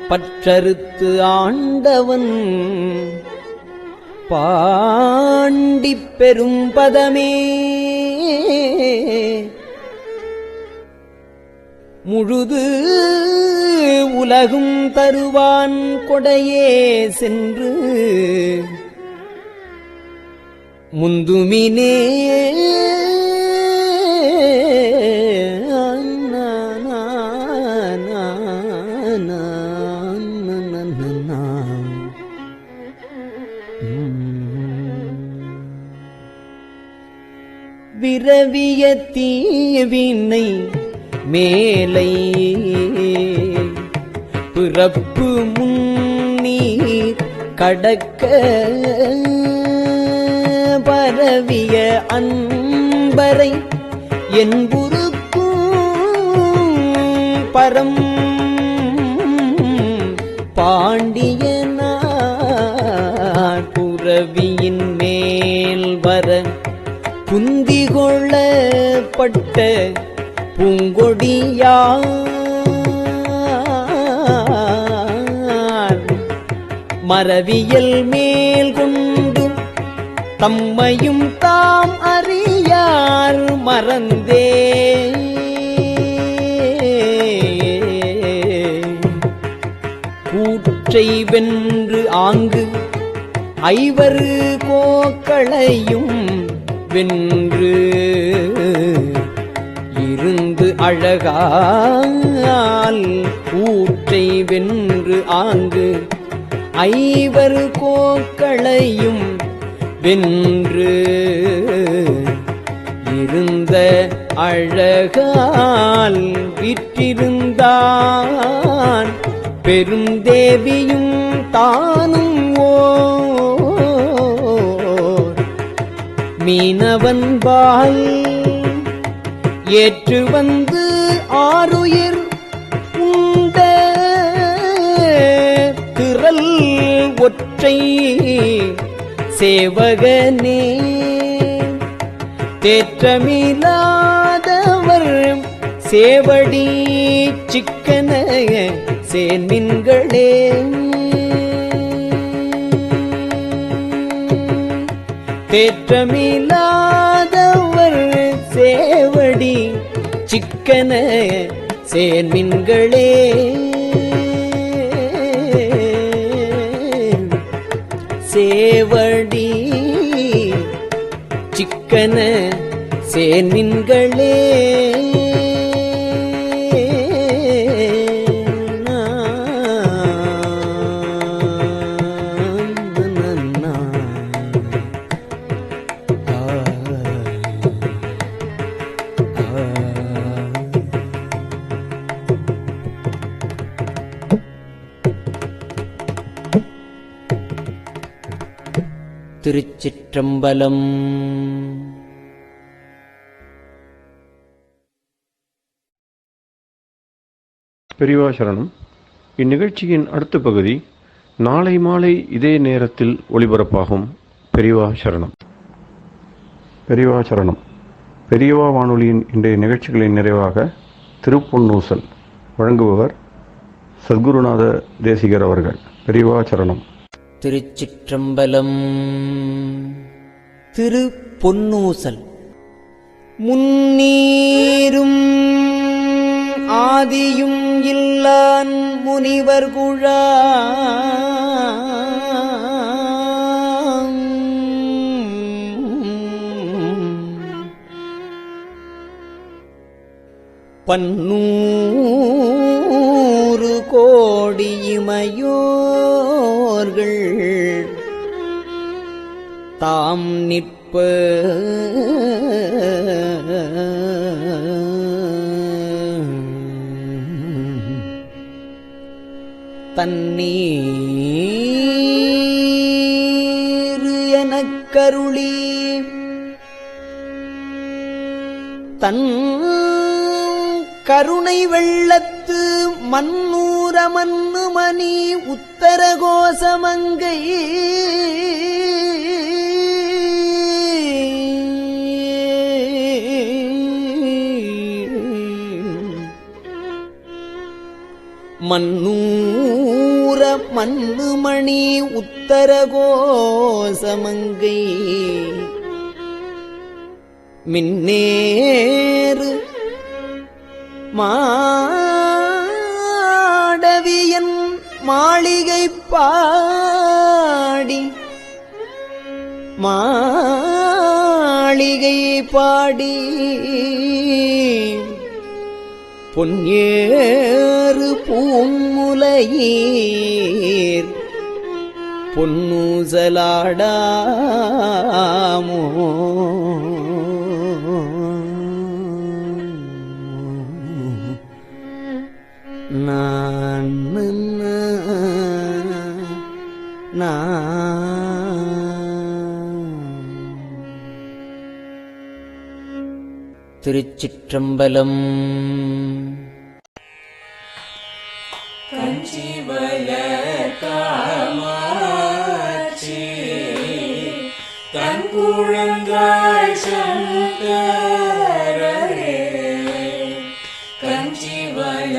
பற்றறுத்து ஆண்டவன் பாண்டிப் பெரும் பதமே. முழுது உலகும் தருவான் கொடையே சென்று முந்துமினே. விரவிய தீவினை மேலை பிறப்பு முன்னீர் கடக்க பரவிய அன்பரை என்புருக்கும் பரம் பாண்டியனார் புரவியின் மேல் வர குந்திகொள்ளப்பட்ட பூங்கொடியார் மரவியல் மேல் கொண்டு தம்மையும் தாம் அறியார் மறந்தே கூற்றை வென்று ஆங்கு ஐவரு கோக்களையும் வென்று இருந்து அழகால் ஊற்றை வென்று ஆங்கு ஐவர் கோக்களையும் வென்று இருந்த அழகால் விற்றிருந்தான் பெருந்தேவியும் தானும் ஓர் மீனவன்பால் ஏற்று வந்து ஆருயிர் உண்ட திரள் ஒற்றை சேவகனே தேற்றமில்லாதவர் சேவடி சிக்கன சேன்மின்களே தேற்றமில்லாதவர் சேவடி சிக்கன சேர்மின்களே சேவடி சிக்கன சேர்மின்களே திருச்சிற்றம்பலம். பெரியவா சரணம். இந்நிகழ்ச்சியின் அடுத்த பகுதி நாளை மாலை இதே நேரத்தில் ஒளிபரப்பாகும். பெரியவா சரணம். பெரியவா சரணம். பெரியவா வானொலியின் இன்றைய நிகழ்ச்சிகளின் நிறைவாக திருப்பொன்னூசல் வழங்குபவர் சத்குருநாத தேசிகர் அவர்கள். பெரியவா சரணம். திருச்சிற்றம்பலம். திரு பொன்னூசல். முன்னீரும் ஆதியும் இல்லான் முனிவர் குழாம் பன்னூறு கோடி இமையோர்கள் தாம் நிற்ப தண்ணீர் எனக் கருளி தன் கருணை வெள்ளத்து மன்னூர மன்னுமணி உத்தர கோசமங்கை மன்னூர மன்னுமணி உத்தர கோசமங்கை மின்னேறு மாடவியன் மாளிகை பாடி மாளிகை பாடி பொன்னேறு பூமுலையீர் பொன்னூசலாடாமோ நான் திருச்சிற்றம்பலம். கஞ்சிவல காமாட்சி தன் குழந்தாய் சங்கரரே கஞ்சிவல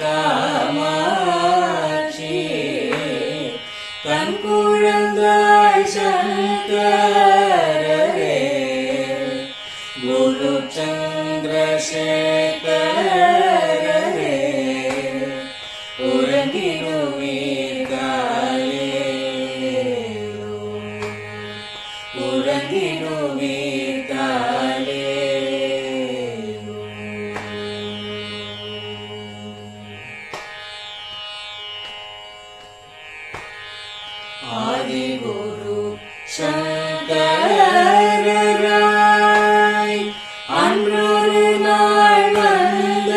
காமாட்சி தன் குழந்தாய் சங்கரரே குரு சந்திரசேகரரே ஆதிகுரு சங்கரராய் அன்றொரு நாள் வந்த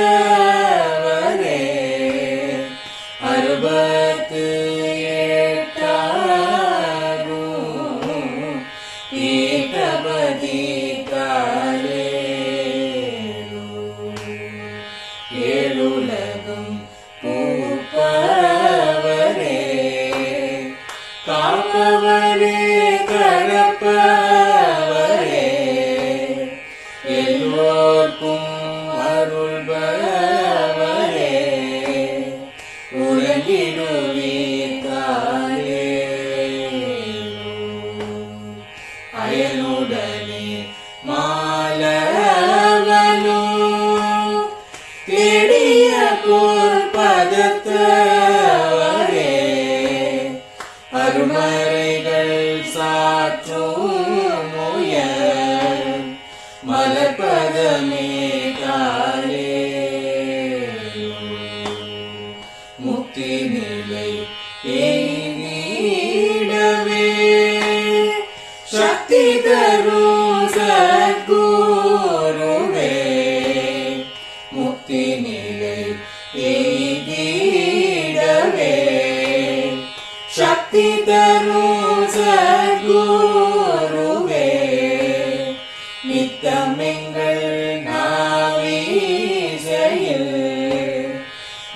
பதமே காலே முக்தி நிலை எய்திடவே சக்தி தரும் சத்குருவே முக்தி நிலை எய்திடவே சக்தி தரும் சத்குருவே நித்தமெங்கள் நாவீசையில்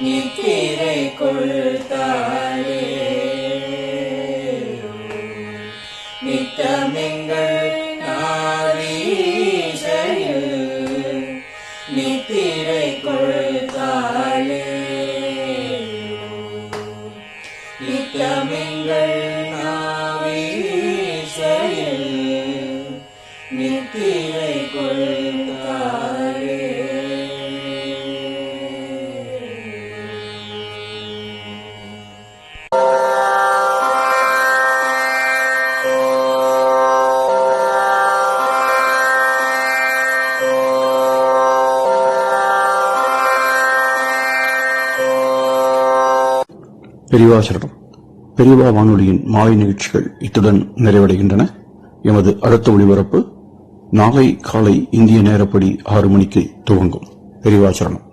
நித்திரை கொள்தாளே நித்தமெங்கள் நாவீசையில் நித்திரை கொள்தாளே நித்தமெங்கள் நாவீசையில் நித்திரை கொள்தாளே பெரியவா சரணம். பெரியவா வானொலியின் மாலை நிகழ்ச்சிகள் இத்துடன் நிறைவடைகின்றன. எமது அடுத்த ஒளிபரப்பு நாளை காலை இந்திய நேரப்படி 6 மணிக்கு துவங்கும். பெரியவா சரணம்.